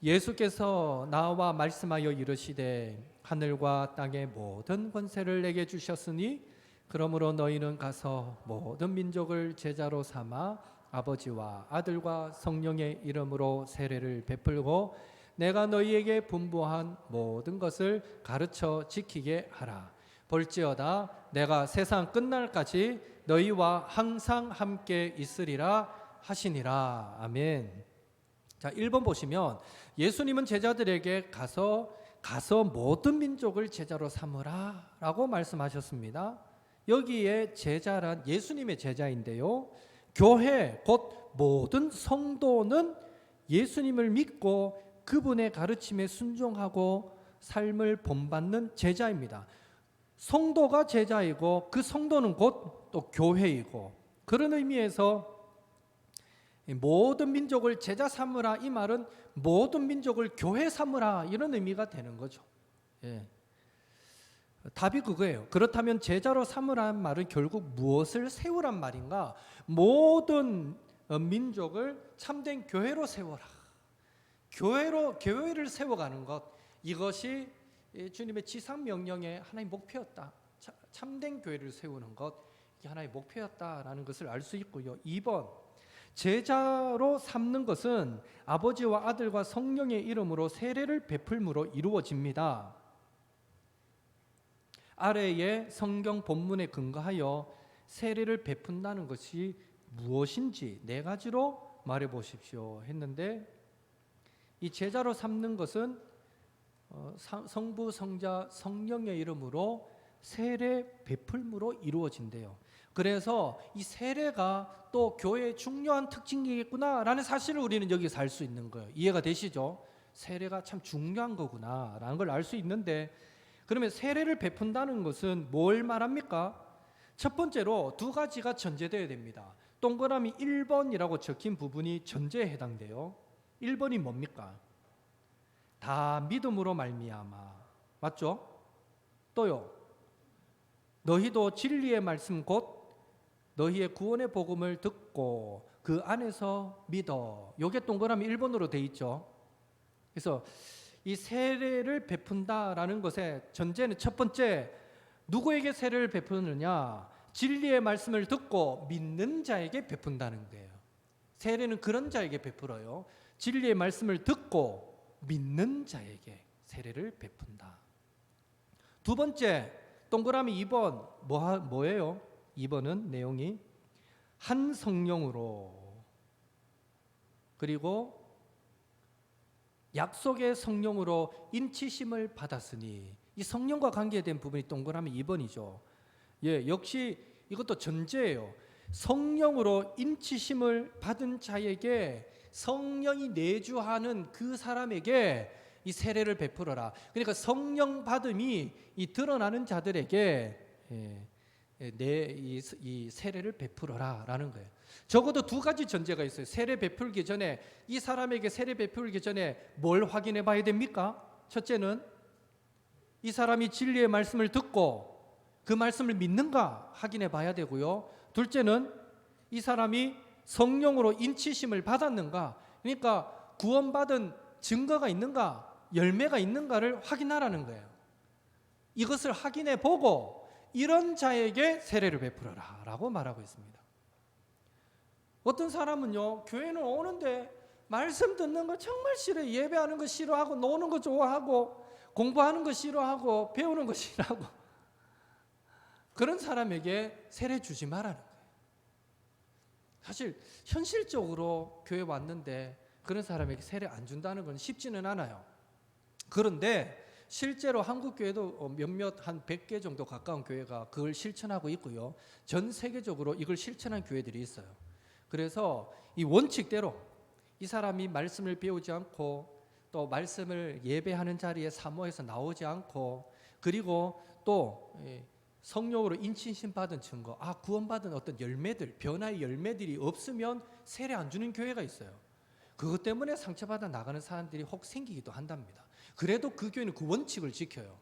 예수께서 나와 말씀하여 이르시되 하늘과 땅의 모든 권세를 내게 주셨으니 그러므로 너희는 가서 모든 민족을 제자로 삼아 아버지와 아들과 성령의 이름으로 세례를 베풀고 내가 너희에게 분부한 모든 것을 가르쳐 지키게 하라. 볼지어다 내가 세상 끝날까지 너희와 항상 함께 있으리라 하시니라. 아멘. 자, 1번 보시면 예수님은 제자들에게 가서 모든 민족을 제자로 삼으라 라고 말씀하셨습니다. 여기에 제자란 예수님의 제자인데요, 교회 곧 모든 성도는 예수님을 믿고 그분의 가르침에 순종하고 삶을 본받는 제자입니다. 성도가 제자이고 그 성도는 곧 또 교회이고, 그런 의미에서 모든 민족을 제자 삼으라 이 말은 모든 민족을 교회 삼으라 이런 의미가 되는 거죠. 예. 답이 그거예요. 그렇다면 제자로 삼으라는 말은 결국 무엇을 세우란 말인가? 모든 민족을 참된 교회로 세워라. 교회를 세워가는 것, 이것이 주님의 지상 명령의 하나의 목표였다. 참된 교회를 세우는 것, 이게 하나의 목표였다라는 것을 알 수 있고요. 2번, 제자로 삼는 것은 아버지와 아들과 성령의 이름으로 세례를 베풀므로 이루어집니다. 아래의 성경 본문에 근거하여 세례를 베푼다는 것이 무엇인지 네 가지로 말해 보십시오 했는데, 이 제자로 삼는 것은 성부, 성자, 성령의 이름으로 세례 베풀므로 이루어진대요. 그래서 이 세례가 또 교회의 중요한 특징이겠구나라는 사실을 우리는 여기서 알 수 있는 거예요. 이해가 되시죠? 세례가 참 중요한 거구나라는 걸 알 수 있는데, 그러면 세례를 베푼다는 것은 뭘 말합니까? 첫 번째로 두 가지가 전제되어야 됩니다. 동그라미 1번이라고 적힌 부분이 전제에 해당돼요. 1번이 뭡니까? 다 믿음으로 말미암아. 맞죠? 또요, 너희도 진리의 말씀 곧 너희의 구원의 복음을 듣고 그 안에서 믿어. 요게 동그라미 1번으로 돼 있죠. 그래서 이 세례를 베푼다라는 것의 전제는 첫 번째, 누구에게 세례를 베푸느냐? 진리의 말씀을 듣고 믿는 자에게 베푼다는 거예요. 세례는 그런 자에게 베풀어요. 진리의 말씀을 듣고 믿는 자에게 세례를 베푼다. 두 번째, 동그라미 2번 뭐예요? 2번은 내용이 한 성령으로, 그리고 약속의 성령으로 인치심을 받았으니, 이 성령과 관계된 부분이 동그라미 2번이죠. 예, 역시 이것도 전제예요. 성령으로 인치심을 받은 자에게, 성령이 내주하는 그 사람에게 이 세례를 베풀어라. 그러니까 성령 받음이 이 드러나는 자들에게 이 세례를 베풀어라라는 거예요. 적어도 두 가지 전제가 있어요. 세례 베풀기 전에, 이 사람에게 세례 베풀기 전에 뭘 확인해 봐야 됩니까? 첫째는 이 사람이 진리의 말씀을 듣고 그 말씀을 믿는가 확인해 봐야 되고요. 둘째는 이 사람이 성령으로 인치심을 받았는가, 그러니까 구원받은 증거가 있는가, 열매가 있는가를 확인하라는 거예요. 이것을 확인해 보고 이런 자에게 세례를 베풀어라 라고 말하고 있습니다. 어떤 사람은요, 교회는 오는데 말씀 듣는 거 정말 싫어요. 예배하는 거 싫어하고, 노는 거 좋아하고, 공부하는 거 싫어하고, 배우는 거 싫어하고, 그런 사람에게 세례 주지 말라는 거예요. 사실 현실적으로 교회 왔는데 그런 사람에게 세례 안 준다는 건 쉽지는 않아요. 그런데 실제로 한국 교회도 몇몇 한 100개 정도 가까운 교회가 그걸 실천하고 있고요. 전 세계적으로 이걸 실천한 교회들이 있어요. 그래서 이 원칙대로 이 사람이 말씀을 배우지 않고 또 말씀을 예배하는 자리에 사모해서 나오지 않고 그리고 또 성령으로 인치심 받은 증거, 구원받은 어떤 열매들, 변화의 열매들이 없으면 세례 안 주는 교회가 있어요. 그것 때문에 상처받아 나가는 사람들이 혹 생기기도 한답니다. 그래도 그 교회는 그 원칙을 지켜요.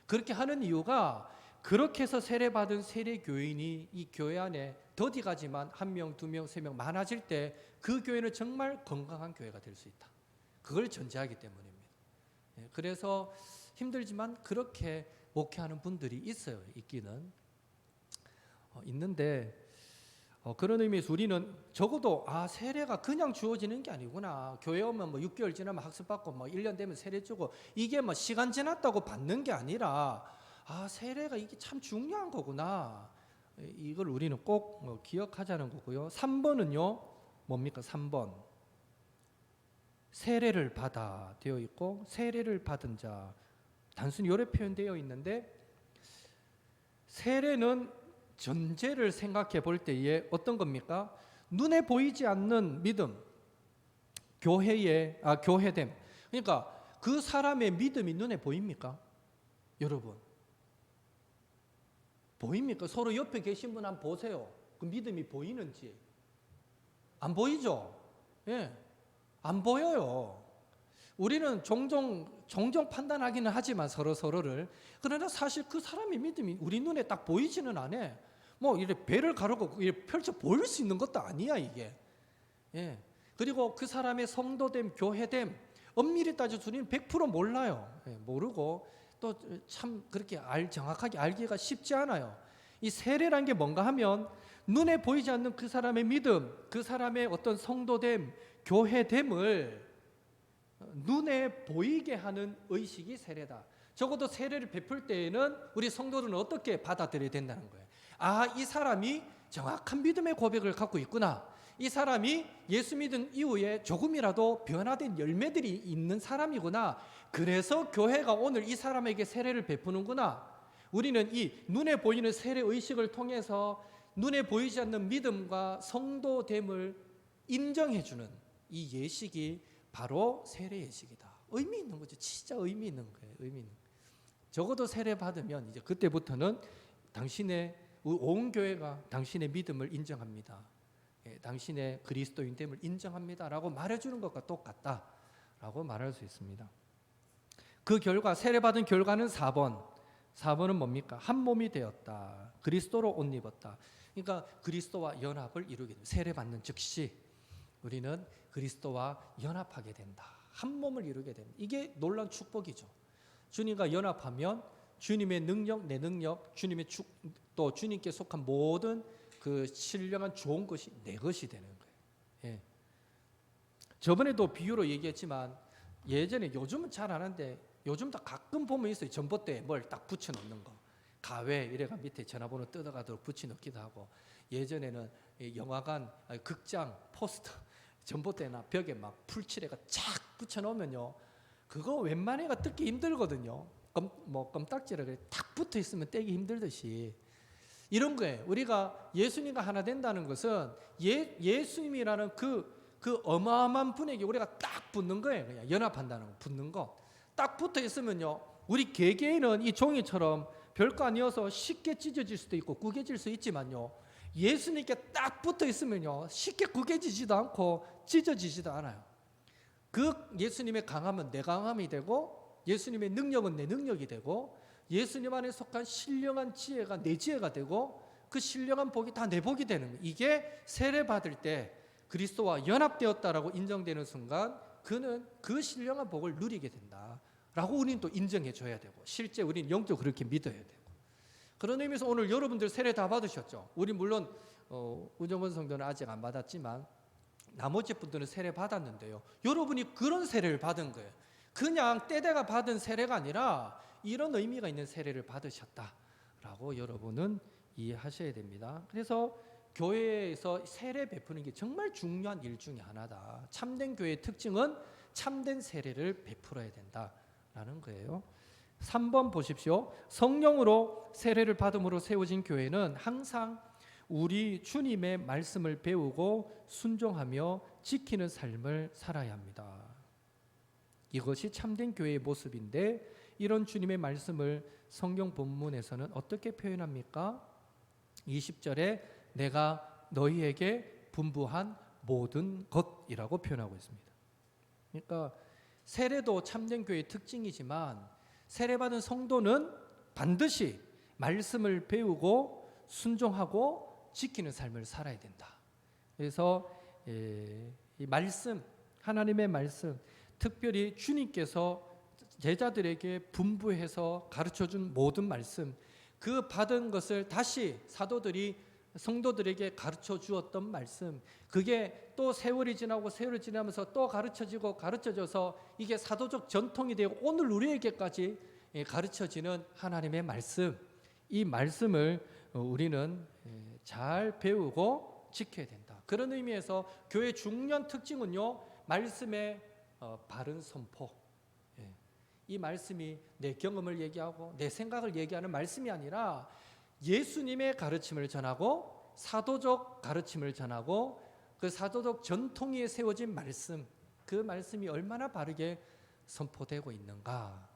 그렇게 하는 이유가 그렇게 해서 세례받은 세례 교인이 이 교회 안에 더디가지만 1명, 2명, 3명 많아질 때 그 교회는 정말 건강한 교회가 될 수 있다. 그걸 전제하기 때문입니다. 그래서 힘들지만 그렇게 목회하는 분들이 있어요. 있기는 있는데 그런 의미에서 우리는 적어도 세례가 그냥 주어지는 게 아니구나. 교회 오면 6개월 지나면 학습받고 1년 되면 세례 주고 이게 시간 지났다고 받는 게 아니라 세례가 이게 참 중요한 거구나. 이걸 우리는 꼭 기억하자는 거고요. 3번은요. 뭡니까? 3번. 세례를 받아 되어 있고 세례를 받은 자 단순히 요래 표현되어 있는데 세례는 전제를 생각해 볼 때에 어떤 겁니까? 눈에 보이지 않는 믿음, 교회됨. 그러니까 그 사람의 믿음이 눈에 보입니까? 여러분 보입니까? 서로 옆에 계신 분 한번 보세요. 그 믿음이 보이는지. 안 보이죠? 예, 안 보여요. 우리는 종종 판단하기는 하지만 서로를. 그러나 사실 그 사람의 믿음이 우리 눈에 딱 보이지는 않아. 이렇게 배를 가르고 이렇게 펼쳐 보일 수 있는 것도 아니야 이게. 예. 그리고 그 사람의 성도됨, 교회됨 엄밀히 따져서 우리는 100% 몰라요. 예, 모르고 또 참 그렇게 정확하게 알기가 쉽지 않아요. 이 세례란 게 뭔가 하면 눈에 보이지 않는 그 사람의 믿음, 그 사람의 어떤 성도됨, 교회됨을 눈에 보이게 하는 의식이 세례다. 적어도 세례를 베풀 때에는 우리 성도들은 어떻게 받아들여야 된다는 거예요. 이 사람이 정확한 믿음의 고백을 갖고 있구나. 이 사람이 예수 믿은 이후에 조금이라도 변화된 열매들이 있는 사람이구나. 그래서 교회가 오늘 이 사람에게 세례를 베푸는구나. 우리는 이 눈에 보이는 세례 의식을 통해서 눈에 보이지 않는 믿음과 성도됨을 인정해주는 이 예식이 바로 세례 예식이다. 의미 있는 거죠. 진짜 의미 있는 거예요. 의미 있는. 적어도 세례 받으면 이제 그때부터는 당신의 온 교회가 당신의 믿음을 인정합니다. 당신의 그리스도인됨을 인정합니다라고 말해주는 것과 똑같다라고 말할 수 있습니다. 그 결과 세례 받은 결과는 4번은 뭡니까? 한 몸이 되었다. 그리스도로 옷 입었다. 그러니까 그리스도와 연합을 이루게 됩니다. 세례 받는 즉시 우리는 그리스도와 연합하게 된다. 한 몸을 이루게 됩니다. 이게 놀라운 축복이죠. 주님과 연합하면 주님의 능력, 내 능력, 또 주님께 속한 모든 그 신령한 좋은 것이 내 것이 되는 거예요. 예. 저번에도 비유로 얘기했지만 예전에 요즘은 잘 안 하는데 요즘도 가끔 보면 있어요. 전봇대에 뭘 딱 붙여놓는 거. 가외 이래가 밑에 전화번호 뜯어가도록 붙여놓기도 하고 예전에는 영화관, 극장 포스터 전봇대나 벽에 막 풀칠해가 착 붙여놓으면요. 그거 웬만해가 뜯기 힘들거든요. 껌딱지를 탁 붙어 있으면 떼기 힘들듯이 이런 거예요. 우리가 예수님과 하나 된다는 것은 예수님이라는 그 어마어마한 분에게 우리가 딱 붙는 거예요. 그냥 연합한다는 거, 붙는 거. 딱 붙어 있으면요. 우리 개개인은 이 종이처럼 별거 아니어서 쉽게 찢어질 수도 있고 구겨질 수 있지만요. 예수님께 딱 붙어 있으면요. 쉽게 구겨지지도 않고 찢어지지도 않아요. 그 예수님의 강함은 내 강함이 되고 예수님의 능력은 내 능력이 되고 예수님 안에 속한 신령한 지혜가 내 지혜가 되고 그 신령한 복이 다 내 복이 되는 거예요. 이게 세례 받을 때 그리스도와 연합되었다라고 인정되는 순간 그는 그 신령한 복을 누리게 된다라고 우리는 또 인정해 줘야 되고 실제 우리는 영적으로 그렇게 믿어야 되고 그런 의미에서 오늘 여러분들 세례 다 받으셨죠? 우리 물론 우정원 성도는 아직 안 받았지만 나머지 분들은 세례 받았는데요. 여러분이 그런 세례를 받은 거예요. 그냥 때대가 받은 세례가 아니라 이런 의미가 있는 세례를 받으셨다라고 여러분은 이해하셔야 됩니다. 그래서 교회에서 세례 베푸는 게 정말 중요한 일 중에 하나다. 참된 교회의 특징은 참된 세례를 베풀어야 된다라는 거예요. 3번 보십시오. 성령으로 세례를 받음으로 세워진 교회는 항상 우리 주님의 말씀을 배우고 순종하며 지키는 삶을 살아야 합니다. 이것이 참된 교회의 모습인데, 이런 주님의 말씀을 성경 본문에서는 어떻게 표현합니까? 20절에 내가 너희에게 분부한 모든 것이라고 표현하고 있습니다. 그러니까 세례도 참된 교회의 특징이지만, 세례받은 성도는 반드시 말씀을 배우고 순종하고 지키는 삶을 살아야 된다. 그래서 이 말씀, 하나님의 말씀, 특별히 주님께서 제자들에게 분부해서 가르쳐준 모든 말씀, 그 받은 것을 다시 사도들이 성도들에게 가르쳐 주었던 말씀, 그게 또 세월이 지나고 세월이 지나면서 또 가르쳐지고 가르쳐져서 이게 사도적 전통이 되고 오늘 우리에게까지 가르쳐지는 하나님의 말씀, 이 말씀을 우리는 잘 배우고 지켜야 된다. 그런 의미에서 교회 중요한 특징은요, 말씀의 바른 선포. 이 말씀이 내 경험을 얘기하고 내 생각을 얘기하는 말씀이 아니라 예수님의 가르침을 전하고 사도적 가르침을 전하고 그 사도적 전통 위에 세워진 말씀, 그 말씀이 얼마나 바르게 선포되고 있는가.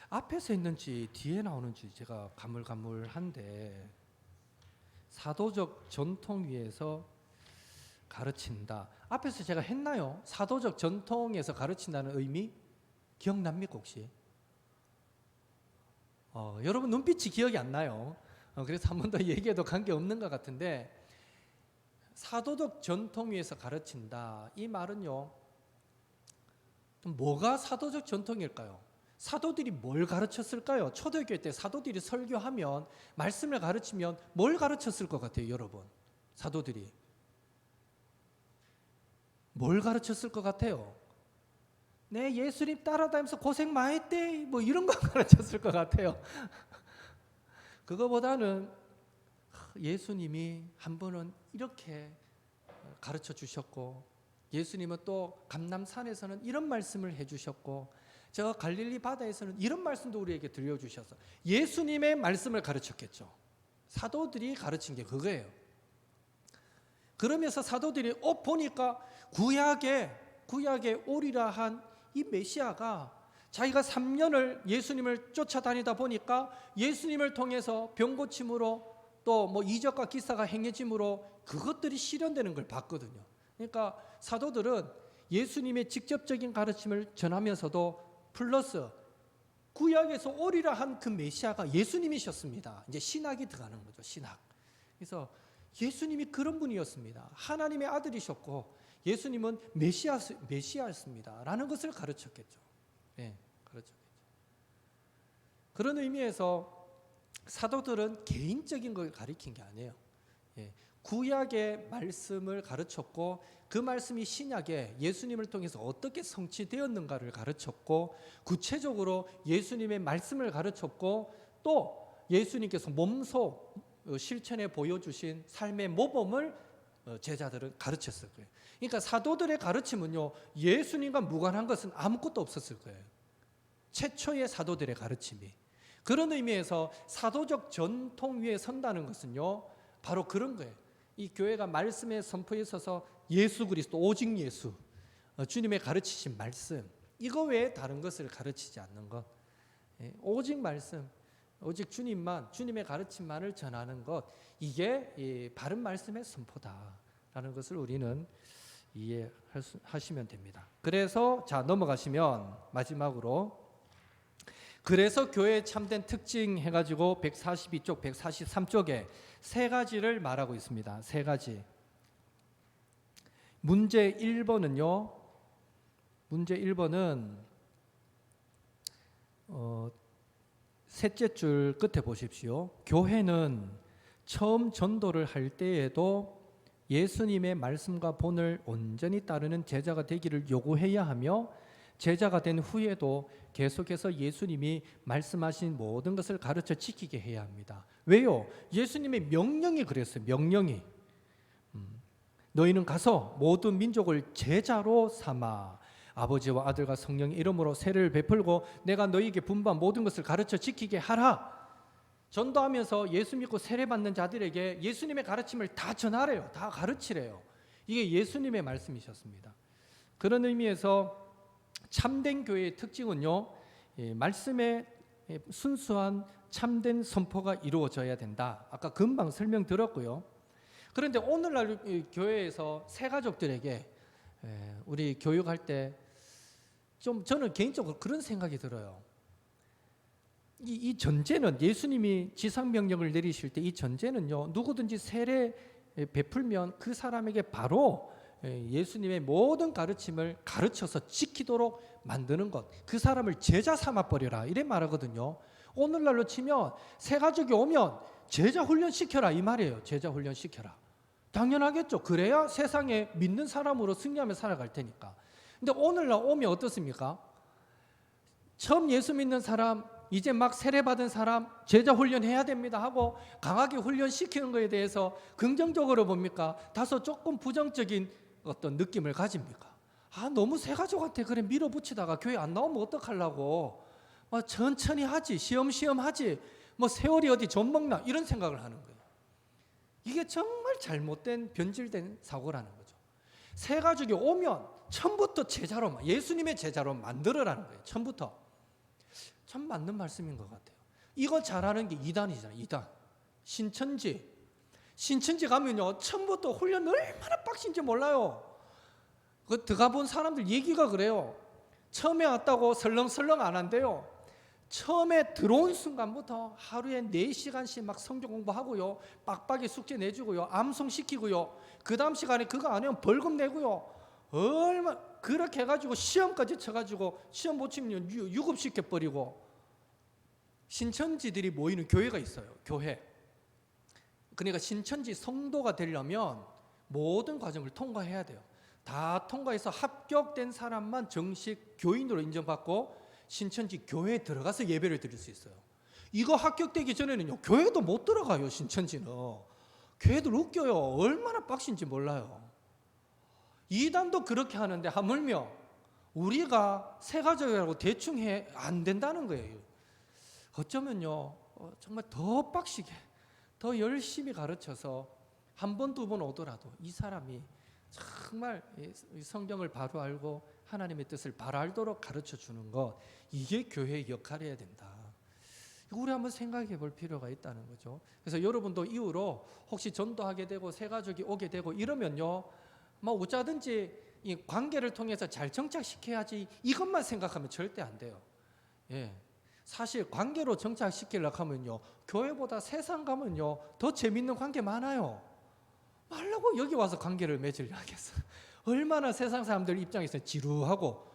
앞에서 있는지 뒤에 나오는지 제가 가물가물한데, 사도적 전통 위에서 가르친다. 앞에서 제가 했나요? 사도적 전통에서 가르친다는 의미 기억납니까 혹시? 여러분 눈빛이 기억이 안 나요. 그래서 한 번 더 얘기해도 관계없는 것 같은데, 사도적 전통 위에서 가르친다, 이 말은요, 뭐가 사도적 전통일까요? 사도들이 뭘 가르쳤을까요? 초대교회 때 사도들이 설교하면, 말씀을 가르치면 뭘 가르쳤을 것 같아요, 여러분? 사도들이 뭘 가르쳤을 것 같아요? 네, 예수님 따라다니면서 고생 많이 했대, 뭐 이런 거 가르쳤을 것 같아요. 그거보다는 예수님이 한 번은 이렇게 가르쳐 주셨고, 예수님은 또 감람산에서는 이런 말씀을 해주셨고, 저 갈릴리 바다에서는 이런 말씀도 우리에게 들려주셔서 예수님의 말씀을 가르쳤겠죠. 사도들이 가르친 게 그거예요. 그러면서 사도들이 보니까 구약에 오리라 한 이 메시아가 자기가 3년을 예수님을 쫓아다니다 보니까 예수님을 통해서 병 고침으로 또 뭐 이적과 기사가 행해짐으로 그것들이 실현되는 걸 봤거든요. 그러니까 사도들은 예수님의 직접적인 가르침을 전하면서도 플러스 구약에서 오리라 한 그 메시아가 예수님이셨습니다. 이제 신학이 들어가는 거죠, 신학. 그래서 예수님이 그런 분이었습니다. 하나님의 아들이셨고 예수님은 메시아였습니다 라는 것을 가르쳤겠죠. 가르쳤겠죠. 그런 의미에서 사도들은 개인적인 걸 가르친 게 아니에요. 구약의 말씀을 가르쳤고, 그 말씀이 신약에 예수님을 통해서 어떻게 성취되었는가를 가르쳤고, 구체적으로 예수님의 말씀을 가르쳤고, 또 예수님께서 몸소 실천해 보여주신 삶의 모범을 제자들은 가르쳤을 거예요. 그러니까 사도들의 가르침은요, 예수님과 무관한 것은 아무것도 없었을 거예요. 최초의 사도들의 가르침이. 그런 의미에서 사도적 전통 위에 선다는 것은요, 바로 그런 거예요. 이 교회가 말씀의 선포에 있어서 예수 그리스도, 오직 예수, 주님의 가르치신 말씀, 이거 외에 다른 것을 가르치지 않는 것, 오직 말씀, 오직 주님만, 주님의 가르침만을 전하는 것, 이게 바른 말씀의 선포다라는 것을 우리는 이해하시면 됩니다. 그래서 자, 넘어가시면 마지막으로, 그래서 교회의 참된 특징 해가지고 142쪽, 143쪽에 세 가지를 말하고 있습니다. 세 가지. 문제 1번은요. 문제 1번은 셋째 줄 끝에 보십시오. 교회는 처음 전도를 할 때에도 예수님의 말씀과 본을 온전히 따르는 제자가 되기를 요구해야 하며, 제자가 된 후에도 계속해서 예수님이 말씀하신 모든 것을 가르쳐 지키게 해야 합니다. 왜요? 예수님의 명령이 그랬어요. 명령이. 너희는 가서 모든 민족을 제자로 삼아 아버지와 아들과 성령의 이름으로 세례를 베풀고 내가 너희에게 분부한 모든 것을 가르쳐 지키게 하라. 전도하면서 예수 믿고 세례 받는 자들에게 예수님의 가르침을 다 전하래요. 다 가르치래요. 이게 예수님의 말씀이셨습니다. 그런 의미에서 참된 교회의 특징은요, 말씀의 순수한 참된 선포가 이루어져야 된다. 아까 금방 설명드렸고요. 그런데 오늘날 교회에서 새가족들에게 우리 교육할 때 좀 저는 개인적으로 그런 생각이 들어요. 이 전제는 예수님이 지상명령을 내리실 때 이 전제는요, 누구든지 세례 베풀면 그 사람에게 바로 예수님의 모든 가르침을 가르쳐서 지키도록 만드는 것, 그 사람을 제자 삼아버려라 이래 말하거든요. 오늘날로 치면 새가족이 오면 제자 훈련시켜라 이 말이에요. 제자 훈련시켜라. 당연하겠죠. 그래야 세상에 믿는 사람으로 승리하며 살아갈 테니까. 근데 오늘날 오면 어떻습니까? 처음 예수 믿는 사람, 이제 막 세례받은 사람 제자 훈련해야 됩니다 하고 강하게 훈련시키는 것에 대해서 긍정적으로 봅니까? 다소 조금 부정적인 어떤 느낌을 가집니까? 너무 새가족한테 그래 밀어붙이다가 교회 안 나오면 어떡하려고, 천천히 하지, 시험시험 하지, 세월이 어디 좀 먹나 이런 생각을 하는 거예요. 이게 정말 잘못된 변질된 사고라는 거죠. 새가족이 오면 처음부터 제자로, 예수님의 제자로 만들어라는 거예요. 처음부터. 참 맞는 말씀인 것 같아요. 이거 잘하는 게 이단이잖아요. 이단. 신천지 가면요, 처음부터 훈련 얼마나 빡신지 몰라요. 그 들어가 본 사람들 얘기가 그래요. 처음에 왔다고 설렁설렁 안 한대요. 처음에 들어온 순간부터 하루에 4시간씩 막 성경 공부하고요, 빡빡이 숙제 내주고요, 암송시키고요, 그 다음 시간에 그거 안 하면 벌금 내고요, 얼마 그렇게 해가지고 시험까지 쳐가지고 시험 못 치면 유급시켜버리고. 신천지들이 모이는 교회가 있어요. 교회. 그러니까 신천지 성도가 되려면 모든 과정을 통과해야 돼요. 다 통과해서 합격된 사람만 정식 교인으로 인정받고 신천지 교회에 들어가서 예배를 드릴 수 있어요. 이거 합격되기 전에는요, 교회도 못 들어가요. 신천지는 교회들 웃겨요. 얼마나 빡신지 몰라요. 이단도 그렇게 하는데 하물며 우리가 새가족이라고 대충 해 안 된다는 거예요. 어쩌면요, 정말 더 빡시게 더 열심히 가르쳐서 한 번, 두 번 오더라도 이 사람이 정말 성경을 바로 알고 하나님의 뜻을 바로 알도록 가르쳐 주는 것, 이게 교회의 역할이어야 된다. 우리 한번 생각해 볼 필요가 있다는 거죠. 그래서 여러분도 이후로 혹시 전도하게 되고 새가족이 오게 되고 이러면요, 어쩌든지 이 관계를 통해서 잘 정착시켜야지 이것만 생각하면 절대 안 돼요. 사실 관계로 정착시키려고 하면요, 교회보다 세상 가면요 더 재밌는 관계 많아요. 말라고 여기 와서 관계를 맺으려 하겠어. 얼마나 세상 사람들 입장에서 지루하고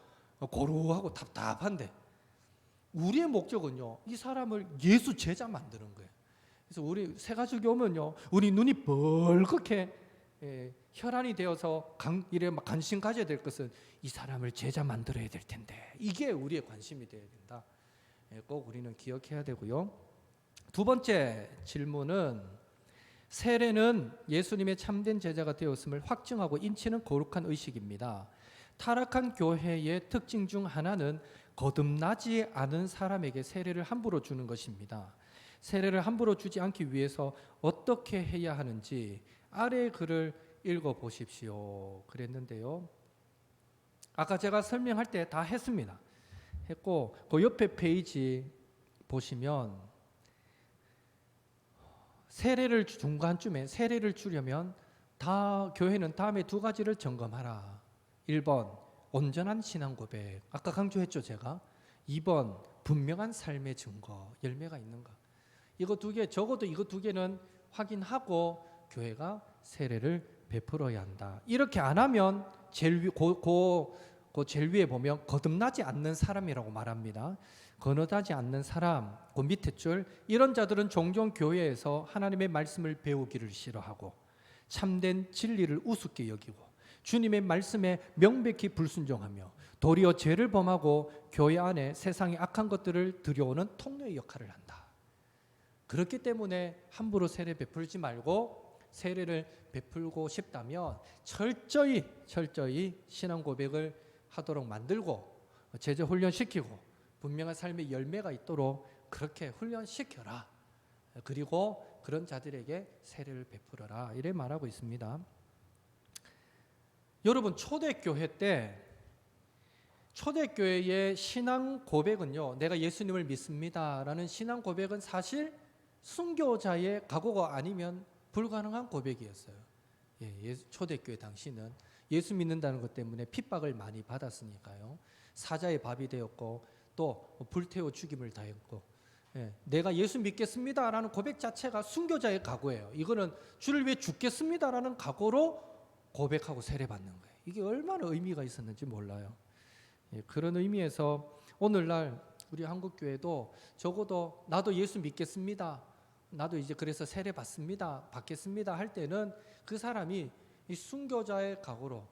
고루하고 답답한데, 우리의 목적은요, 이 사람을 예수 제자 만드는 거예요. 그래서 우리 새가족이 오면요, 우리 눈이 벌겋게 혈안이 되어서 이래 막 관심 가져야 될 것은 이 사람을 제자 만들어야 될 텐데, 이게 우리의 관심이 되어야 된다. 꼭 우리는 기억해야 되고요. 두 번째 질문은, 세례는 예수님의 참된 제자가 되었음을 확증하고 인치는 거룩한 의식입니다. 타락한 교회의 특징 중 하나는 거듭나지 않은 사람에게 세례를 함부로 주는 것입니다. 세례를 함부로 주지 않기 위해서 어떻게 해야 하는지 아래의 글을 읽어보십시오. 그랬는데요, 아까 제가 설명할 때 다 했고 그 옆에 페이지 보시면 세례를 중간쯤에 세례를 주려면 교회는 다음에 두 가지를 점검하라. 1번 온전한 신앙 고백, 아까 강조했죠 제가. 2번 분명한 삶의 증거, 열매가 있는가. 이거 두 개, 적어도 이거 두 개는 확인하고 교회가 세례를 베풀어야 한다. 이렇게 안 하면 제일 위에 보면 거듭나지 않는 사람이라고 말합니다. 거듭나지 않는 사람, 그 밑에 줄, 이런 자들은 종종 교회에서 하나님의 말씀을 배우기를 싫어하고 참된 진리를 우습게 여기고 주님의 말씀에 명백히 불순종하며 도리어 죄를 범하고 교회 안에 세상의 악한 것들을 들여오는 통로의 역할을 한다. 그렇기 때문에 함부로 세례 베풀지 말고, 세례를 베풀고 싶다면 철저히 신앙 고백을 하도록 만들고 제자 훈련시키고 분명한 삶의 열매가 있도록 그렇게 훈련시켜라. 그리고 그런 자들에게 세례를 베풀어라. 이래 말하고 있습니다. 여러분, 초대교회 때 초대교회의 신앙 고백은요, 내가 예수님을 믿습니다라는 신앙 고백은 사실 순교자의 각오가 아니면 불가능한 고백이었어요. 초대교회 당시는 예수 믿는다는 것 때문에 핍박을 많이 받았으니까요. 사자의 밥이 되었고 또 불태워 죽임을 당했고, 내가 예수 믿겠습니다라는 고백 자체가 순교자의 각오예요. 이거는 주를 위해 죽겠습니다라는 각오로 고백하고 세례받는 거예요. 이게 얼마나 의미가 있었는지 몰라요. 그런 의미에서 오늘날 우리 한국교회도 적어도 나도 예수 믿겠습니다, 나도 이제 그래서 세례 받겠습니다 할 때는 그 사람이 이 순교자의 각오로,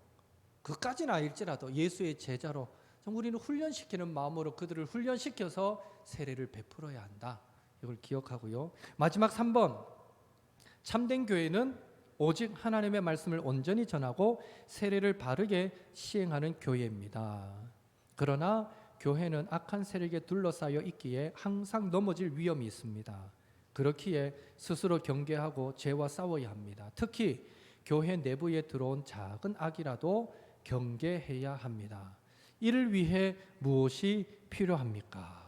그까지는 아닐지라도 예수의 제자로 우리는 훈련시키는 마음으로 그들을 훈련시켜서 세례를 베풀어야 한다. 이걸 기억하고요. 마지막 3번, 참된 교회는 오직 하나님의 말씀을 온전히 전하고 세례를 바르게 시행하는 교회입니다. 그러나 교회는 악한 세력에 둘러싸여 있기에 항상 넘어질 위험이 있습니다. 그렇기에 스스로 경계하고 죄와 싸워야 합니다. 특히 교회 내부에 들어온 작은 악이라도 경계해야 합니다. 이를 위해 무엇이 필요합니까?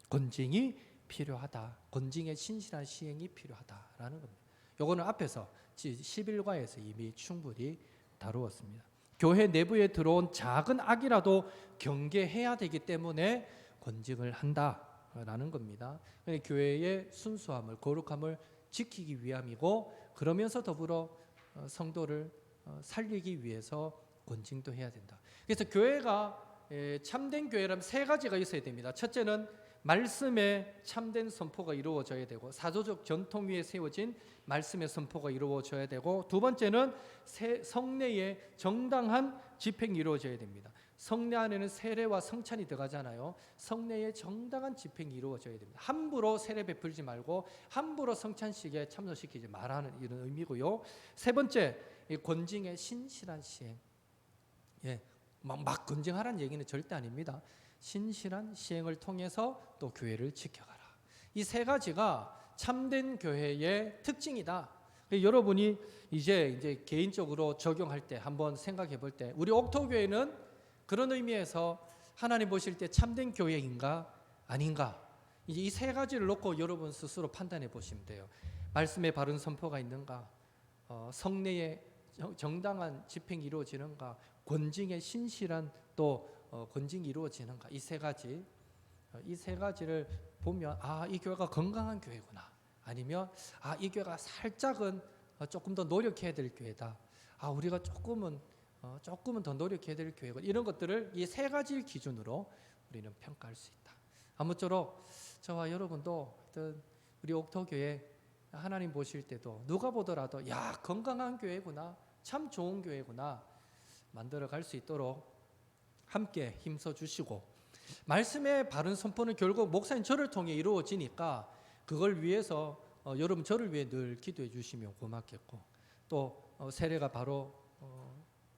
권징이 필요하다. 권징의 신실한 시행이 필요하다라는 겁니다. 요거는 앞에서 11과에서 이미 충분히 다루었습니다. 교회 내부에 들어온 작은 악이라도 경계해야 되기 때문에 권징을 한다라는 겁니다. 교회의 순수함을, 거룩함을 지키기 위함이고, 그러면서 더불어 성도를 살리기 위해서 권징도 해야 된다. 그래서 교회가 참된 교회라면 세 가지가 있어야 됩니다. 첫째는 말씀의 참된 선포가 이루어져야 되고, 사도적 전통 위에 세워진 말씀의 선포가 이루어져야 되고, 두 번째는 성례의 정당한 집행이 이루어져야 됩니다. 성례 안에는 세례와 성찬이 들어가잖아요. 성례의 정당한 집행이 이루어져야 됩니다. 함부로 세례 베풀지 말고 함부로 성찬식에 참석시키지 말라는 이런 의미고요. 세 번째, 권징의 신실한 시행. 막 권징하라는 얘기는 절대 아닙니다. 신실한 시행을 통해서 또 교회를 지켜가라. 이 세 가지가 참된 교회의 특징이다. 여러분이 이제 개인적으로 적용할 때 한번 생각해 볼 때, 우리 옥토교회는 그런 의미에서 하나님 보실 때 참된 교회인가 아닌가, 이제 이 세 가지를 놓고 여러분 스스로 판단해 보시면 돼요. 말씀의 바른 선포가 있는가, 성례의 정당한 집행이 이루어지는가, 권징의 신실한 또 권징이 이루어지는가, 이 세 가지를 보면 이 교회가 건강한 교회구나, 아니면 이 교회가 살짝은 조금 더 노력해야 될 교회다, 우리가 조금은 더 노력해야 될 교회고, 이런 것들을 이 세 가지 기준으로 우리는 평가할 수 있다. 아무쪼록 저와 여러분도 우리 옥토교회 하나님 보실 때도 누가 보더라도 건강한 교회구나, 참 좋은 교회구나 만들어 갈 수 있도록 함께 힘써 주시고, 말씀의 바른 선포는 결국 목사님 저를 통해 이루어지니까 그걸 위해서 여러분 저를 위해 늘 기도해 주시면 고맙겠고, 또 세례가 바로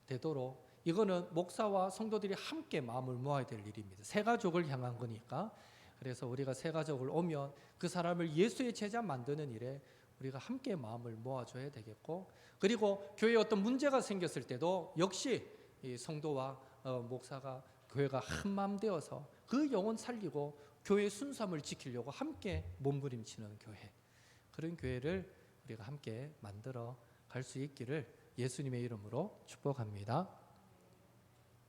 되도록 이거는 목사와 성도들이 함께 마음을 모아야 될 일입니다. 새 가족을 향한 거니까. 그래서 우리가 새 가족을 오면 그 사람을 예수의 제자 만드는 일에 우리가 함께 마음을 모아줘야 되겠고, 그리고 교회에 어떤 문제가 생겼을 때도 역시 이 성도와 목사가, 교회가 한 마음 되어서 그 영혼 살리고 교회의 순수함을 지키려고 함께 몸부림치는 교회, 그런 교회를 우리가 함께 만들어 갈 수 있기를 예수님의 이름으로 축복합니다.